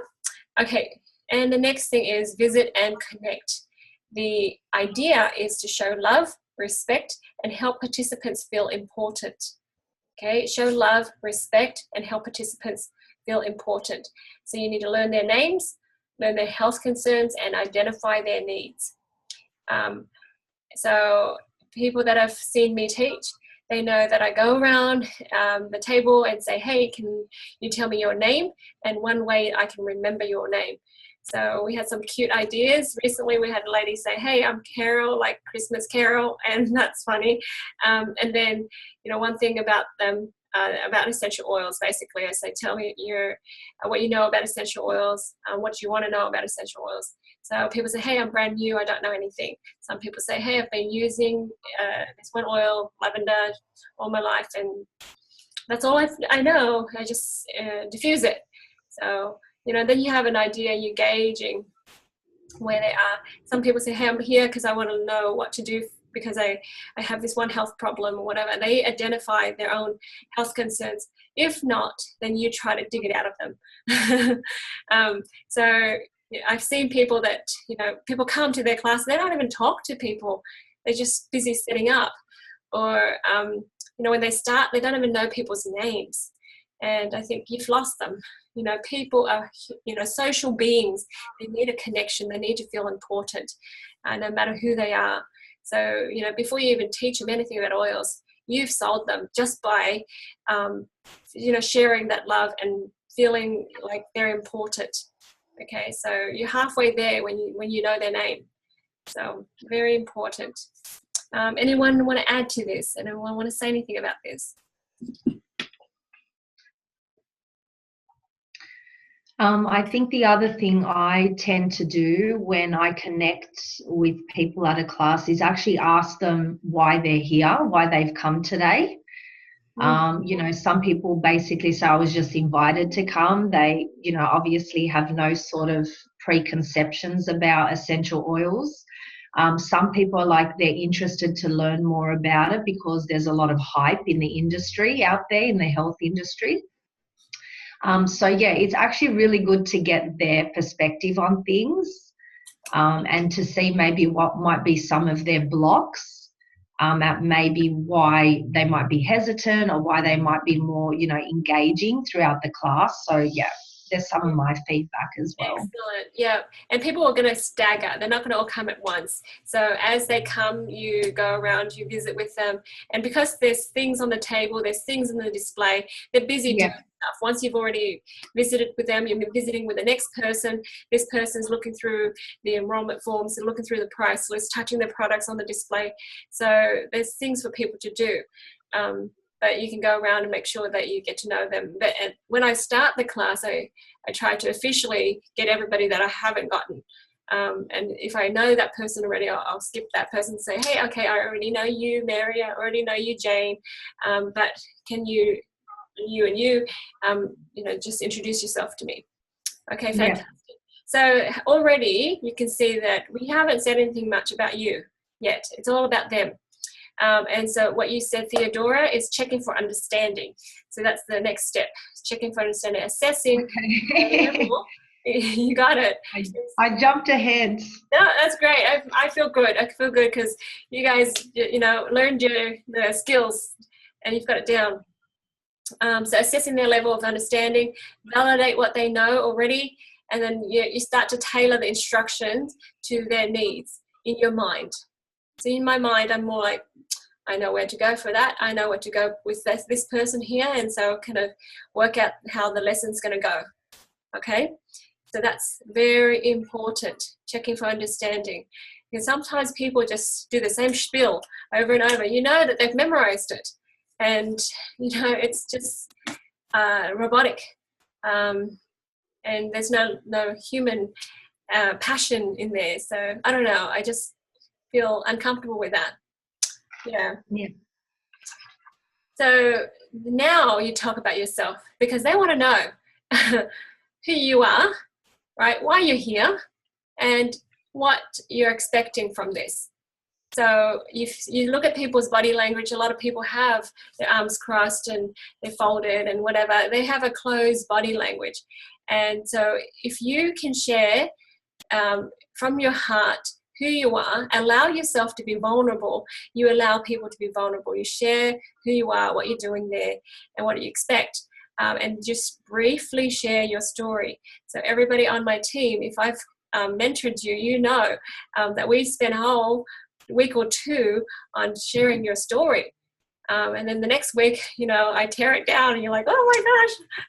Speaker 2: Okay, and the next thing is visit and connect. The idea is to show love, respect, and help participants feel important. Okay, show love, respect, and help participants feel important. So you need to learn their names, learn their health concerns, and identify their needs. So people that have seen me teach, they know that I go around the table and say, hey, can you tell me your name? And one way I can remember your name. So we had some cute ideas. Recently we had a lady say, hey, I'm Carol, like Christmas Carol, and that's funny. And then, one thing about them, about essential oils. Basically, I say, tell me what you know about essential oils, what you want to know about essential oils. So people say, hey, I'm brand new, I don't know anything. Some people say, hey, I've been using this one oil, lavender, all my life, and that's all I know. I just diffuse it. So, then you have an idea, you're gauging where they are. Some people say, hey, I'm here because I want to know what to do because I have this one health problem or whatever. They identify their own health concerns. If not, then you try to dig it out of them. So I've seen people that, people come to their class, they don't even talk to people. They're just busy setting up. Or, when they start, they don't even know people's names. And I think you've lost them. People are, social beings. They need a connection. They need to feel important, no matter who they are. So, before you even teach them anything about oils, you've sold them just by, sharing that love and feeling like they're important. Okay, so you're halfway there when you know their name. So very important. Anyone want to add to this? Anyone want to say anything about this?
Speaker 3: I think the other thing I tend to do when I connect with people at a class is actually ask them why they're here, why they've come today. Some people basically say, I was just invited to come. They, obviously have no sort of preconceptions about essential oils. Some people are like, they're interested to learn more about it because there's a lot of hype in the industry out there, in the health industry. It's actually really good to get their perspective on things, and to see maybe what might be some of their blocks, at maybe why they might be hesitant or why they might be more, engaging throughout the class. So there's some of my feedback as well.
Speaker 2: Excellent. Yeah. And people are going to stagger. They're not going to all come at once. So as they come, you go around, you visit with them. And because there's things on the table, there's things in the display, they're busy doing stuff. Once you've already visited with them, you're visiting with the next person. This person's looking through the enrollment forms and looking through the price list, touching the products on the display. So there's things for people to do. But you can go around and make sure that you get to know them. But when I start the class, I try to officially get everybody that I haven't gotten. And if I know that person already, I'll skip that person and say, hey, okay, I already know you, Mary. I already know you, Jane. But can you just introduce yourself to me? Okay, fantastic. Yeah. So already you can see that we haven't said anything much about you yet. It's all about them. And so what you said, Theodora, is checking for understanding. So that's the next step, checking for understanding, assessing. Okay. You got it.
Speaker 3: I jumped ahead.
Speaker 2: No, that's great. I feel good. I feel good because you guys, learned the skills and you've got it down. So assessing their level of understanding, validate what they know already, and then you start to tailor the instructions to their needs in your mind. So in my mind, I'm more like, I know where to go for that. I know where to go with this person here. And so kind of work out how the lesson's going to go. Okay. So that's very important, checking for understanding. Because sometimes people just do the same spiel over and over. You know that they've memorized it. And, it's just robotic. And there's no human passion in there. So I don't know. I just feel uncomfortable with that. Yeah. So now you talk about yourself because they want to know who you are, right? Why you're here and what you're expecting from this. So if you look at people's body language, a lot of people have their arms crossed and they're folded and whatever. They have a closed body language. And so if you can share from your heart who you are, allow yourself to be vulnerable. You allow people to be vulnerable. You share who you are, what you're doing there, and what you expect. And just briefly share your story. So everybody on my team, if I've mentored you, you know that we spend a whole week or two on sharing your story. And then the next week, I tear it down and you're like, oh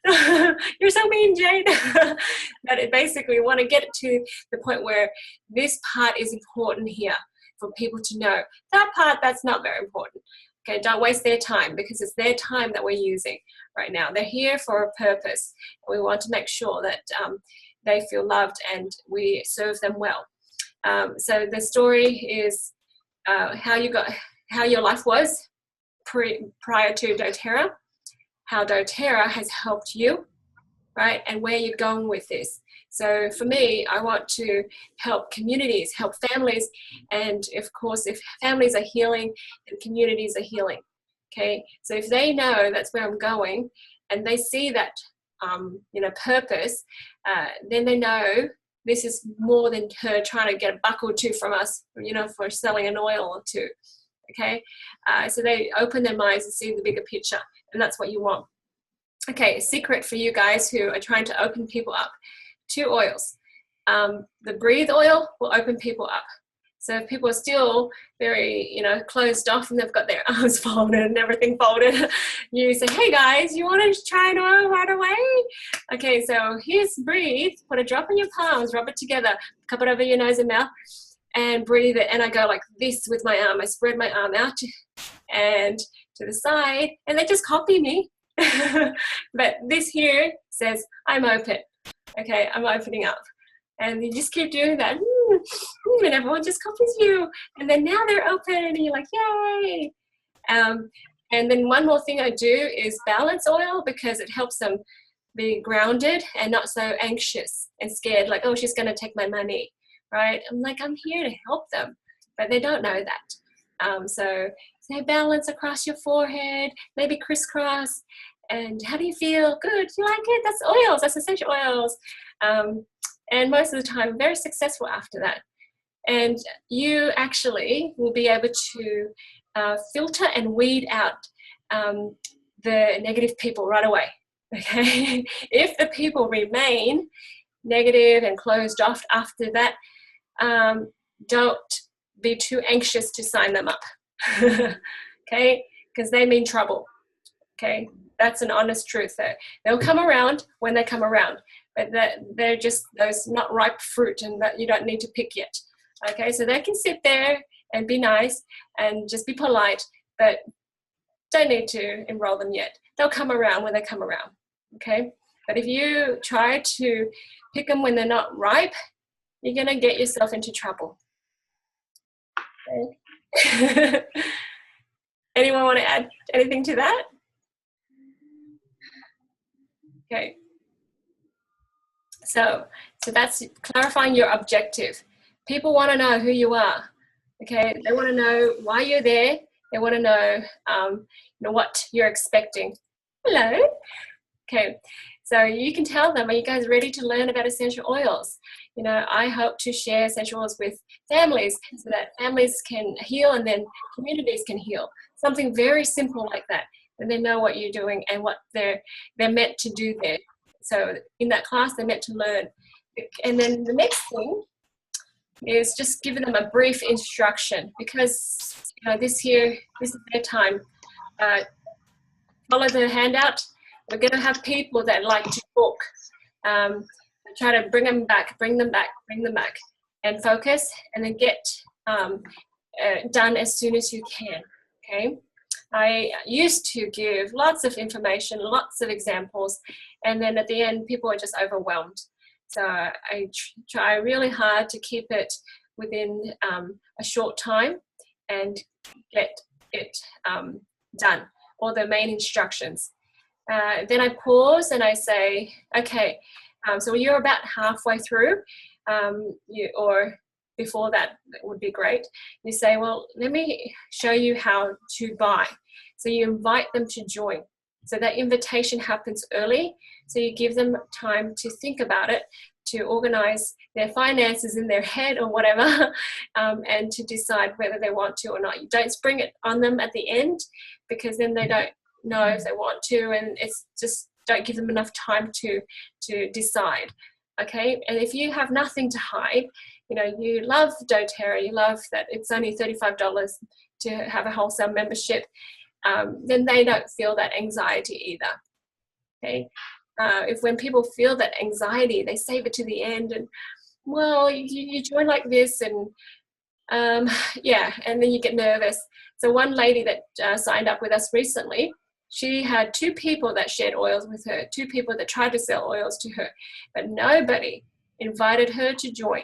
Speaker 2: my gosh, you're so mean, Jane. But it basically want to get it to the point where this part is important here for people to know. That part, that's not very important. Okay, don't waste their time, because it's their time that we're using right now. They're here for a purpose. We want to make sure that they feel loved and we serve them well. So the story is how your life was prior to doTERRA, how doTERRA has helped you, right, and where you're going with this. So for me, I want to help communities, help families, and of course, if families are healing, then communities are healing. Okay, so if they know that's where I'm going, and they see that purpose, then they know this is more than her trying to get a buck or two from us, for selling an oil or two. Okay, so they open their minds and see the bigger picture, and that's what you want. Okay, a secret for you guys who are trying to open people up. 2 oils. The breathe oil will open people up. So if people are still very, closed off and they've got their arms folded and everything folded, you say, hey guys, you want to try an oil right away? Okay, so here's breathe. Put a drop in your palms, rub it together, cup it over your nose and mouth, and breathe it. And I go like this with my arm. I spread my arm out and to the side, and they just copy me. But this here says, I'm open. Okay, I'm opening up. And you just keep doing that. And everyone just copies you. And then now they're open and you're like, yay. And then one more thing I do is balance oil, because it helps them be grounded and not so anxious and scared, like, oh, she's going to take my money, right? I'm like, I'm here to help them. But they don't know that. So say balance across your forehead, maybe crisscross. And how do you feel? Good. You like it? That's oils. That's essential oils. And most of the time, very successful after that. And you actually will be able to filter and weed out the negative people right away. Okay. If the people remain negative and closed off after that, don't be too anxious to sign them up. Okay, because they mean trouble. Okay, that's an honest truth. They'll come around when they come around, but they're just those not ripe fruit, and that you don't need to pick yet. Okay, so they can sit there and be nice and just be polite, but don't need to enroll them yet. They'll come around when they come around. Okay, but if you try to pick them when they're not ripe, you're gonna get yourself into trouble. Okay. Anyone want to add anything to that? Okay. So that's clarifying your objective. People want to know who you are. Okay, they want to know why you're there. They want to know, what you're expecting. Hello. Okay, so you can tell them, are you guys ready to learn about essential oils? I hope to share essential oils with families so that families can heal and then communities can heal. Something very simple like that. And they know what you're doing and what they're meant to do there. So in that class, they're meant to learn. And then the next thing is just giving them a brief instruction, because this is their time. Follow the handout. We're going to have people that like to talk. Try to bring them back, and focus, and then get done as soon as you can. Okay. I used to give lots of information, lots of examples, and then at the end, people are just overwhelmed. So I try really hard to keep it within a short time and get it done, or the main instructions. Then I pause and I say, okay, so you're about halfway through, or before that would be great. You say, well, let me show you how to buy. So you invite them to join. So that invitation happens early. So you give them time to think about it, to organize their finances in their head or whatever, and to decide whether they want to or not. You don't spring it on them at the end, because then they don't know if they want to, and it's just don't give them enough time to decide. Okay, and if you have nothing to hide, you love doTERRA, you love that it's only $35 to have a wholesale membership, then they don't feel that anxiety either. Okay, if when people feel that anxiety, they save it to the end, and well, you join like this, and Yeah, and then you get nervous. So one lady that signed up with us recently, she had 2 people that shared oils with her, 2 people that tried to sell oils to her, but nobody invited her to join.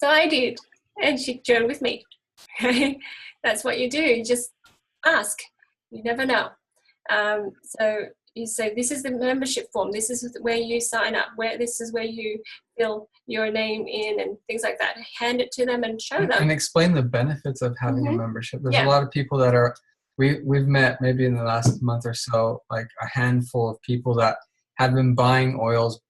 Speaker 2: So I did, and she joined with me. That's what you do. You just ask. You never know. So you say, this is the membership form. This is where you sign up. This is where you fill your name in and things like that. Hand it to them and show them.
Speaker 1: And explain the benefits of having a membership. There's
Speaker 2: Yeah.
Speaker 1: a lot of people that are, we've met maybe in the last month or so, like a handful of people that have been buying oils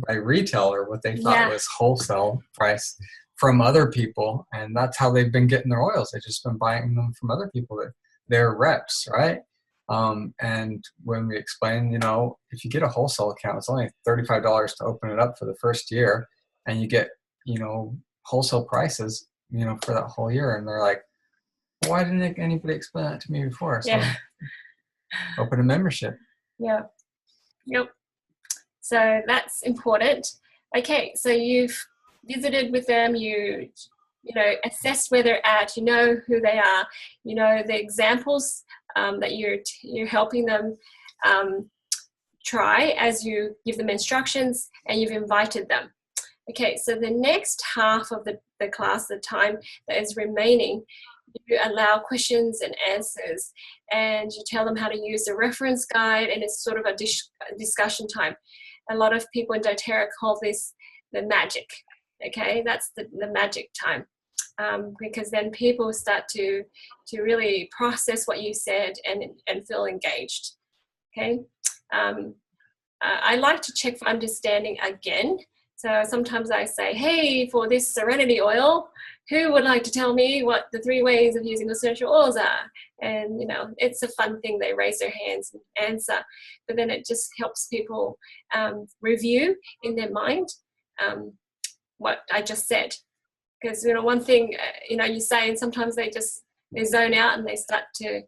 Speaker 1: by retail, or what they thought was wholesale price, from other people, and that's how they've been getting their oils. They've just been buying them from other people. They're reps, right? And when we explain, you know, if you get a wholesale account, it's only $35 to open it up for the first year, and you get, you know, wholesale prices, you know, for that whole year. And they're like, why didn't anybody explain that to me before? So open a membership.
Speaker 2: Yeah. Yep. So that's important. Okay, so you've visited with them, you know, assessed where they're at, you know who they are, you know the examples that you're helping them try as you give them instructions, and you've invited them. Okay, so the next half of the class, the time that is remaining, you allow questions and answers, and you tell them how to use the reference guide, and it's sort of a discussion time. A lot of people in doTERRA call this the magic. Okay, that's the magic time, because then people start to really process what you said and feel engaged. Okay, I like to check for understanding again. So sometimes I say, hey, for this serenity oil, who would like to tell me what the 3 ways of using essential oils are? And, you know, it's a fun thing. They raise their hands and answer. But then it just helps people review in their mind what I just said. Because, you know, one thing, you know, you say, and sometimes they zone out and they start to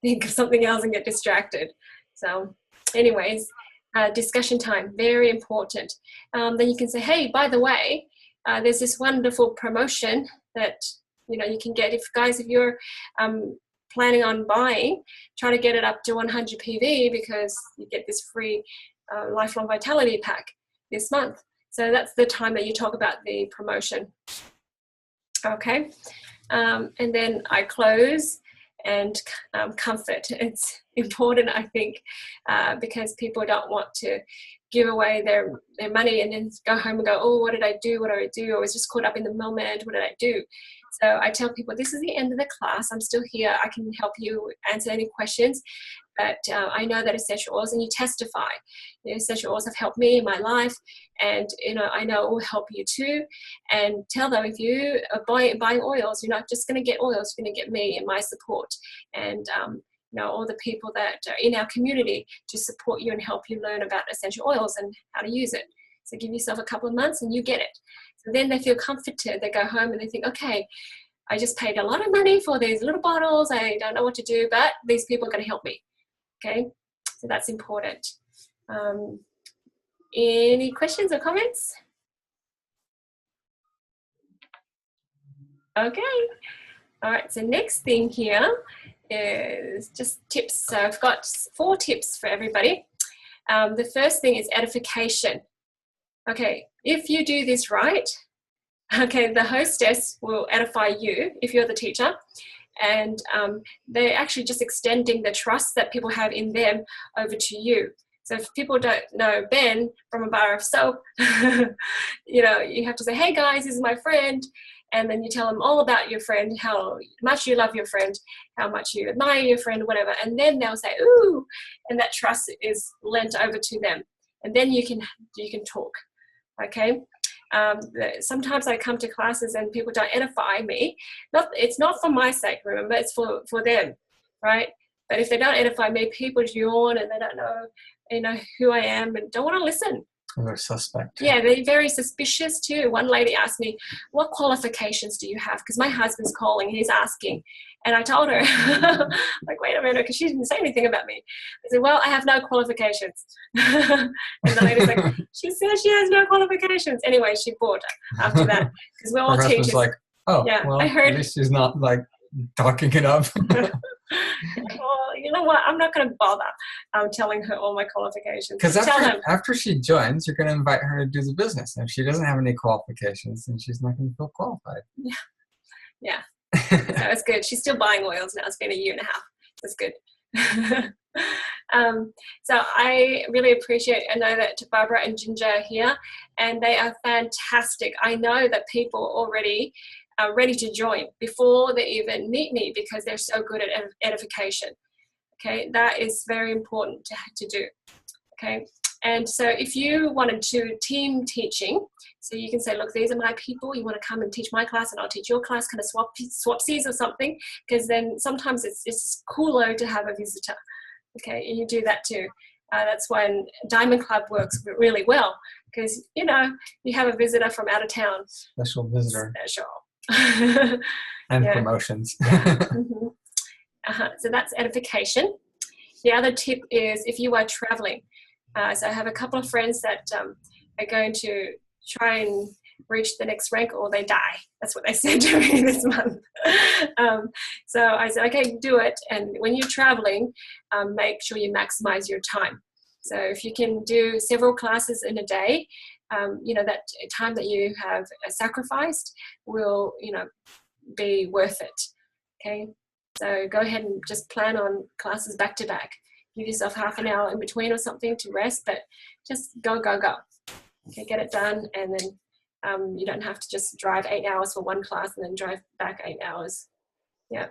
Speaker 2: think of something else and get distracted. So anyways, discussion time, very important. Then you can say, hey, by the way, there's this wonderful promotion that, you know, you can get. If you're planning on buying, try to get it up to 100 PV, because you get this free lifelong vitality pack this month. So that's the time that you talk about the promotion. Okay, and then I close and comfort. It's important, I think, because people don't want to give away their money and then go home and go, oh, what did I do? What did I do? I was just caught up in the moment. What did I do? So I tell people, this is the end of the class. I'm still here. I can help you answer any questions. But I know that essential oils, and you testify, you know, essential oils have helped me in my life, and, you know, I know it will help you too. And tell them, if you are buying oils, you're not just going to get oils, you're going to get me and my support, and you know, all the people that are in our community to support you and help you learn about essential oils and how to use it. So give yourself a couple of months and you get it. So then they feel comforted. They go home and they think, okay, I just paid a lot of money for these little bottles. I don't know what to do, but these people are going to help me. Okay, so that's important. Any questions or comments? Okay. All right, so next thing here is just tips. So I've got 4 tips for everybody. The first thing is edification. Okay, if you do this right, okay, the hostess will edify you if you're the teacher, and they're actually just extending the trust that people have in them over to you. So if people don't know Ben from a bar of soap, you know, you have to say, hey guys, this is my friend. And then you tell them all about your friend, how much you love your friend, how much you admire your friend, whatever. And then they'll say, ooh, and that trust is lent over to them. And then you can talk, okay? Sometimes I come to classes and people don't edify me. It's not for my sake, remember, it's for them, right? But if they don't edify me, people yawn and they don't know, you know, who I am and don't want to listen.
Speaker 1: They're suspect.
Speaker 2: Yeah, they're very suspicious too. One lady asked me, what qualifications do you have? Because my husband's calling, he's asking. And I told her, like, wait a minute, because she didn't say anything about me. I said, well, I have no qualifications. And the lady's like, she says she has no qualifications. Anyway, she bought after that. Because we're all
Speaker 1: Her husband's
Speaker 2: teachers.
Speaker 1: like, oh,
Speaker 2: yeah,
Speaker 1: well,
Speaker 2: I heard.
Speaker 1: at least she's not like talking it up.
Speaker 2: Well, you know what? I'm not going to bother telling her all my qualifications.
Speaker 1: Because after she joins, you're going to invite her to do the business. And if she doesn't have any qualifications, then she's not going to feel qualified.
Speaker 2: Yeah. So it's good. She's still buying oils now. It's been a year and a half. That's good. So I really appreciate, I know that Barbara and Ginger are here, and they are fantastic. I know that people already are ready to join before they even meet me because they're so good at edification. Okay, that is very important to do. Okay, and so if you wanted to team teaching, so you can say, look, these are my people, you want to come and teach my class and I'll teach your class, kind of swapsies or something, because then sometimes it's cooler to have a visitor. Okay, and you do that too. That's when Diamond Club works really well, because, you know, you have a visitor from out of town.
Speaker 1: Special visitor.
Speaker 2: Special.
Speaker 1: And promotions.
Speaker 2: Mm-hmm. So that's edification. The other tip is if you are traveling. So I have a couple of friends that are going to try and reach the next rank or they die. That's what they said to me this month. So I said, okay, do it. And when you're traveling, make sure you maximize your time. So if you can do several classes in a day, you know, that time that you have sacrificed will, you know, be worth it. Okay. So go ahead and just plan on classes back to back. Give yourself half an hour in between or something to rest, but just go. Okay, get it done, and then you don't have to just drive 8 hours for one class and then drive back 8 hours. Yeah.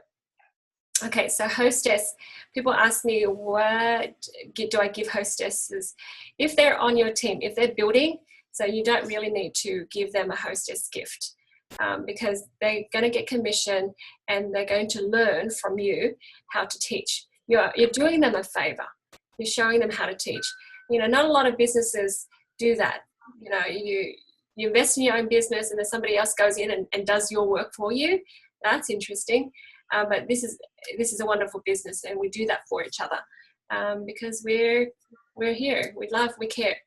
Speaker 2: Okay, so hostess. People ask me, what do I give hostesses? If they're on your team, if they're building, so you don't really need to give them a hostess gift. Because they're going to get commission and they're going to learn from you how to teach. You're doing them a favor. You're showing them how to teach. You know, not a lot of businesses do that. You know, you invest in your own business and then somebody else goes in and does your work for you. That's interesting. But this is a wonderful business, and we do that for each other because we're here. We love, we care.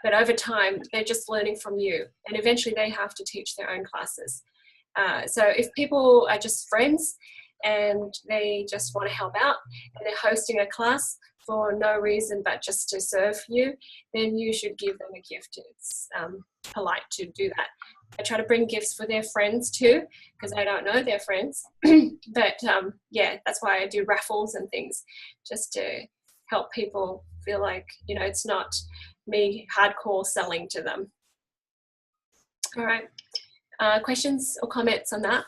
Speaker 2: But over time, they're just learning from you. And eventually they have to teach their own classes. So if people are just friends and they just want to help out and they're hosting a class for no reason but just to serve you, then you should give them a gift. It's polite to do that. I try to bring gifts for their friends too, because I don't know their friends. But yeah, that's why I do raffles and things, just to help people feel like, you know, it's not me hardcore selling to them. All right. Questions or comments on that?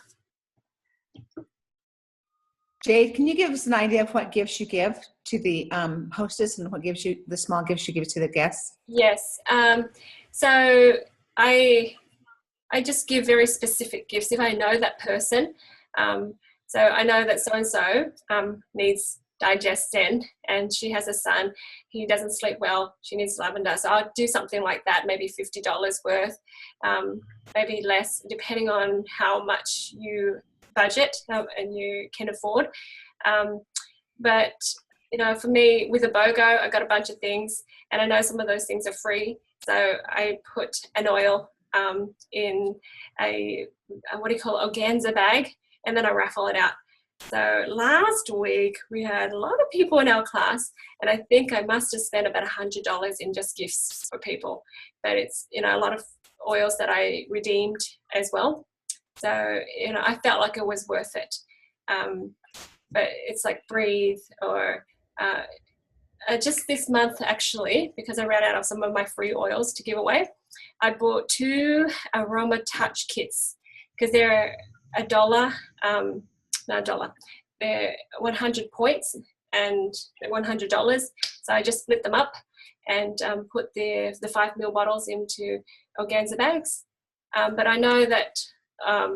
Speaker 4: Jade, can you give us an idea of what gifts you give to the hostess and what gives you the small gifts you give to the guests?
Speaker 2: Yes. So I just give very specific gifts if I know that person. So I know that so-and-so needs Digest-Zen, and she has a son. He doesn't sleep well. She needs lavender. So I'll do something like that, maybe $50 worth, maybe less, depending on how much you budget and you can afford. But, you know, for me, with a BOGO, I got a bunch of things, and I know some of those things are free. So I put an oil in a organza bag, and then I raffle it out. So last week we had a lot of people in our class, and I think I must have spent about $100 in just gifts for people. But it's, you know, a lot of oils that I redeemed as well. So, you know, I felt like it was worth it. But it's like Breathe or just this month actually, because I ran out of some of my free oils to give away, I bought 2 aroma touch kits because they're they're 100 points and they're $100. So I just split them up and put the 5 ml bottles into organza bags. But I know that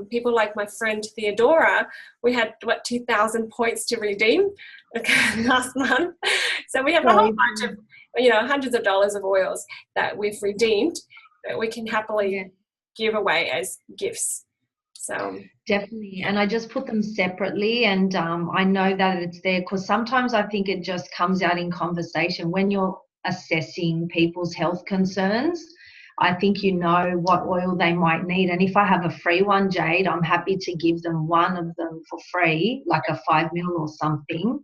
Speaker 2: people like my friend Theodora, we had 2,000 points to redeem last month. So we have a whole bunch of hundreds of dollars of oils that we've redeemed that we can happily give away as gifts. So
Speaker 3: definitely. And I just put them separately, and I know that it's there because sometimes I think it just comes out in conversation when you're assessing people's health concerns. I think you know what oil they might need. And if I have a free one, Jade, I'm happy to give them one of them for free, like a 5 ml or something.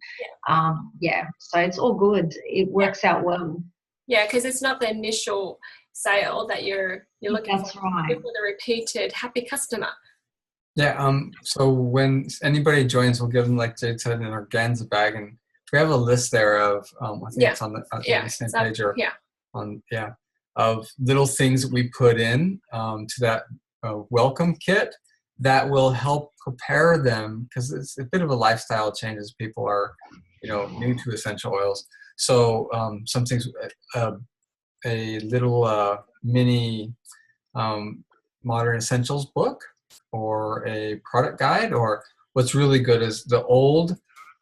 Speaker 3: So it's all good. It works out well.
Speaker 2: Yeah, because it's not the initial sale that you're looking
Speaker 3: That's
Speaker 2: for.
Speaker 3: right.
Speaker 2: You're for the repeated happy customer.
Speaker 1: Yeah. So when anybody joins, we'll give them, like Jade said, an organza bag, and we have a list there of I think it's on the same page or of little things that we put in to that welcome kit that will help prepare them, because it's a bit of a lifestyle change as people are new to essential oils. So some things, a little mini modern essentials book or a product guide, or what's really good is the old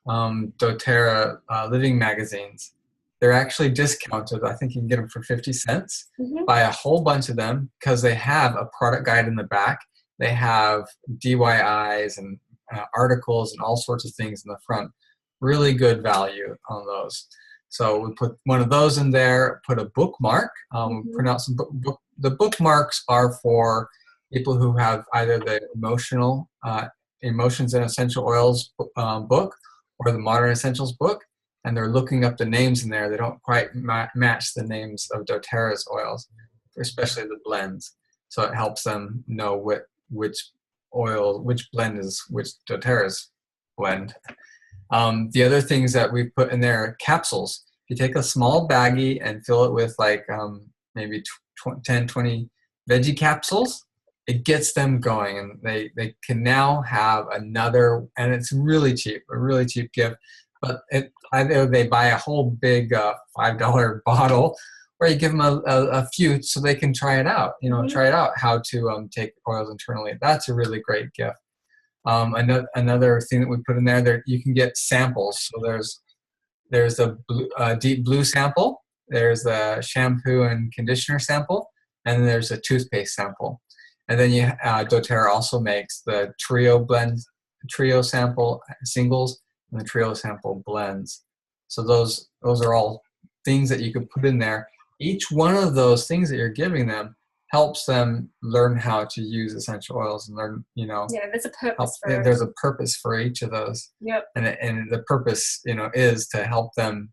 Speaker 1: doTERRA living magazines. They're actually discounted. I think you can get them for 50 cents. Buy a whole bunch of them because they have a product guide in the back. They have DIYs and articles and all sorts of things in the front. Really good value on those. So we put one of those in there, put a bookmark. Print out some the bookmarks are for people who have either the Emotions and Essential Oils book or the Modern Essentials book, and they're looking up the names in there. They don't quite match the names of doTERRA's oils, especially the blends. So it helps them know which blend is which doTERRA's blend. The other things that we put in there are capsules. If you take a small baggie and fill it with maybe 10, 20 veggie capsules, it gets them going, and they can now have another, and it's a really cheap gift. But either they buy a whole big $5 bottle, or you give them a few so they can try it out. Try it out how to take oils internally. That's a really great gift. Another thing that we put in there, that you can get samples. So there's a deep blue sample, there's a shampoo and conditioner sample, and then there's a toothpaste sample. And then doTERRA also makes the trio blends, trio sample singles, and the trio sample blends. So those are all things that you could put in there. Each one of those things that you're giving them helps them learn how to use essential oils and learn,
Speaker 2: there's a purpose
Speaker 1: there's a purpose for each of those.
Speaker 2: Yep.
Speaker 1: And the purpose, is to help them,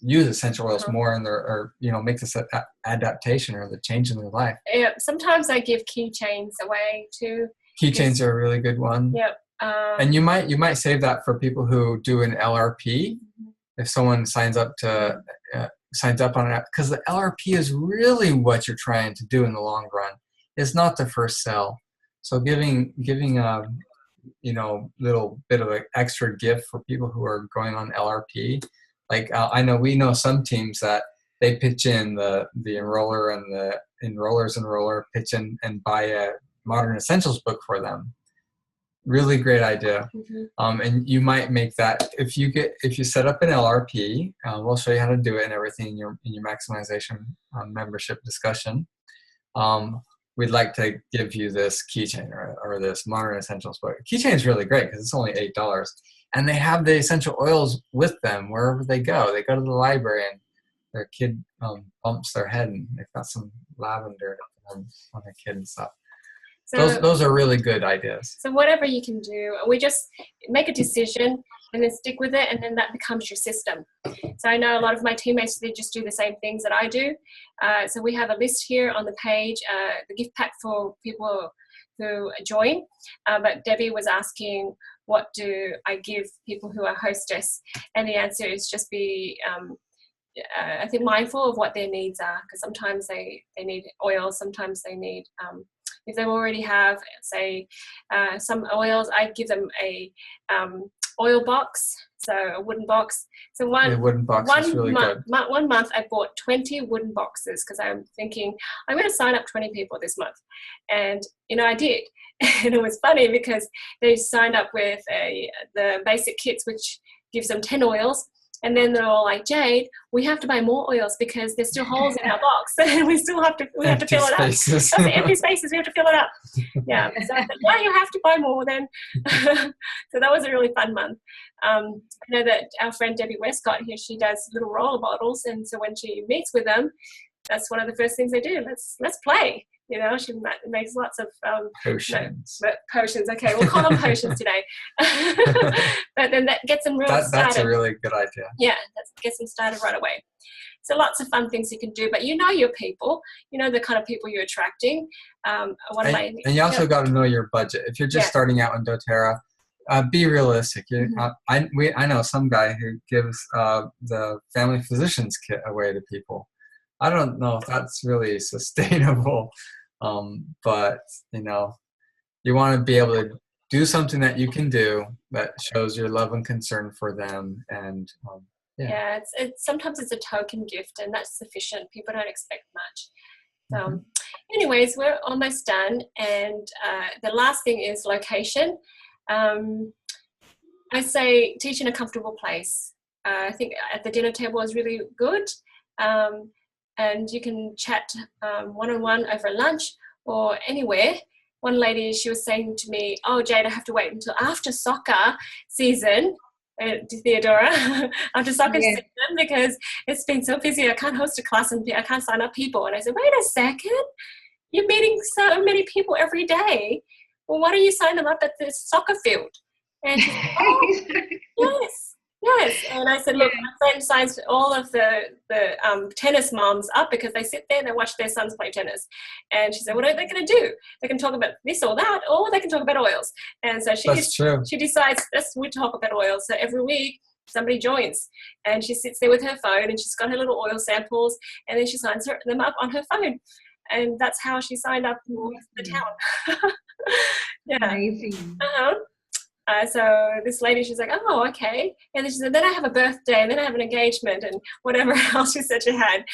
Speaker 1: use essential oils more in or make this adaptation or the change in their life.
Speaker 2: Yeah. Sometimes I give keychains away too.
Speaker 1: Keychains are a really good one.
Speaker 2: Yep.
Speaker 1: And you might save that for people who do an LRP. If someone signs up on it, because the LRP is really what you're trying to do in the long run. It's not the first sell. So giving little bit of an extra gift for people who are going on LRP. Like we know some teams that they pitch in the enroller and the enroller pitch in and buy a Modern Essentials book for them. Really great idea. And you might make that if you set up an LRP. We'll show you how to do it and everything in your maximization membership discussion. We'd like to give you this keychain or this Modern Essentials book. Keychain is really great because it's only $8, and they have the essential oils with them wherever they go. They go to the library and their kid bumps their head and they've got some lavender on their kid and stuff. So those are really good ideas.
Speaker 2: So whatever you can do, we just make a decision and then stick with it, and then that becomes your system. So I know a lot of my teammates, they just do the same things that I do. So we have a list here on the page, the gift pack for people who join. But Debbie was asking, what do I give people who are hostess? And the answer is just be, I think, mindful of what their needs are, because sometimes they need oil, sometimes they need, if they already have, say, some oils, I give them a oil box, so a wooden box. So
Speaker 1: wooden box is really good.
Speaker 2: 1 month I bought 20 wooden boxes because I'm thinking I'm going to sign up 20 people this month, and I did. And it was funny because they signed up with the basic kits, which gives them 10 oils, And then they're all like, Jade, we have to buy more oils because there's still holes in our box and we have to fill it up. That's the empty spaces, we have to fill it up. Yeah. So I said, yeah, you have to buy more then. So that was a really fun month. I know that our friend Debbie Westcott here, she does little roller bottles, and so when she meets with them, that's one of the first things they do. Let's play. You know, she makes lots of
Speaker 1: potions.
Speaker 2: Potions. Okay, we'll call them potions today. But then that gets them really started.
Speaker 1: That's a really good idea.
Speaker 2: Yeah, that gets them started right away. So lots of fun things you can do, but you know your people. You know the kind of people you're attracting.
Speaker 1: And you also got to know your budget. If you're just starting out in doTERRA, be realistic. I know some guy who gives the family physician's kit away to people. I don't know if that's really sustainable, but you know, you want to be able to do something that you can do that shows your love and concern for them, and
Speaker 2: it's sometimes it's a token gift, and that's sufficient. People don't expect much. Anyways, we're almost done, and the last thing is location. I say teach in a comfortable place. I think at the dinner table is really good. And you can chat one-on-one over lunch or anywhere. One lady, she was saying to me, oh, Jade, I have to wait until after soccer season, Theodora, after soccer season, because it's been so busy. I can't host a class and I can't sign up people. And I said, wait a second, you're meeting so many people every day. Well, why don't you sign them up at the soccer field? And she said, oh, yes. And I said, look, my friend signs all of the tennis moms up because they sit there and they watch their sons play tennis. And she said, what are they going to do? They can talk about this or that, or they can talk about oils. And so she decides, we talk about oils. So every week somebody joins and she sits there with her phone and she's got her little oil samples and then she signs them up on her phone. And that's how she signed up with the town.
Speaker 3: Amazing.
Speaker 2: So this lady, she's like, oh, okay. And then she said, then I have a birthday, and then I have an engagement, and whatever else she said she had.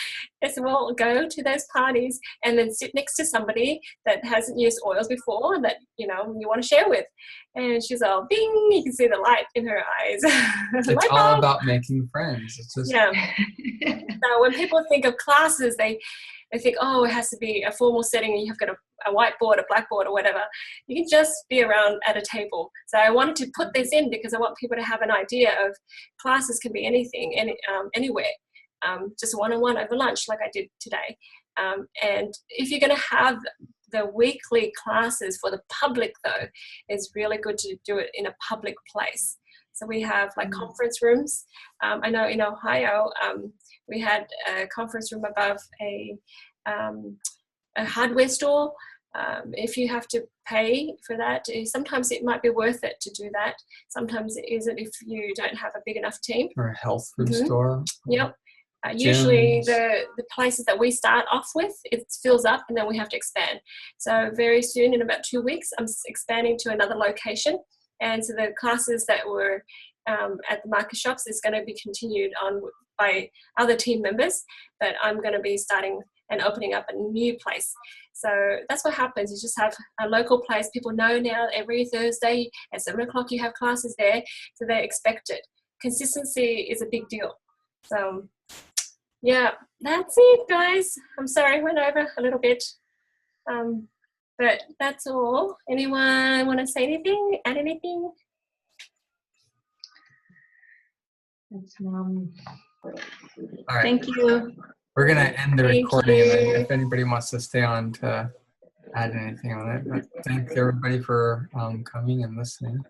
Speaker 2: I said, well, go to those parties and then sit next to somebody that hasn't used oils before and that, you know, you want to share with. And she's all, bing, you can see the light in her eyes.
Speaker 1: It's all about making friends. It's just...
Speaker 2: So when people think of classes, they think, oh, it has to be a formal setting and you've got a whiteboard, a blackboard or whatever. You can just be around at a table. So I wanted to put this in because I want people to have an idea of classes can be anything, anywhere. Just one-on-one over lunch like I did today. And if you're going to have the weekly classes for the public, though, it's really good to do it in a public place. So we have like conference rooms. I know in Ohio, we had a conference room above a hardware store. If you have to pay for that, sometimes it might be worth it to do that. Sometimes it isn't if you don't have a big enough team.
Speaker 1: Or a health food store.
Speaker 2: Yep. Usually the places that we start off with, it fills up and then we have to expand. So very soon, in about 2 weeks, I'm expanding to another location. And so the classes that were at the market shops is going to be continued on by other team members, but I'm going to be starting and opening up a new place. So that's what happens. You just have a local place. People know now every Thursday at 7 o'clock you have classes there, so they expect it. Consistency is a big deal. So yeah, that's it, guys. I'm sorry I went over a little bit. But that's all. Anyone want to say anything? Add anything?
Speaker 3: That's
Speaker 1: All right.
Speaker 4: Thank you.
Speaker 1: We're going to end the recording, and then if anybody wants to stay on to add anything on it. But thank everybody for coming and listening.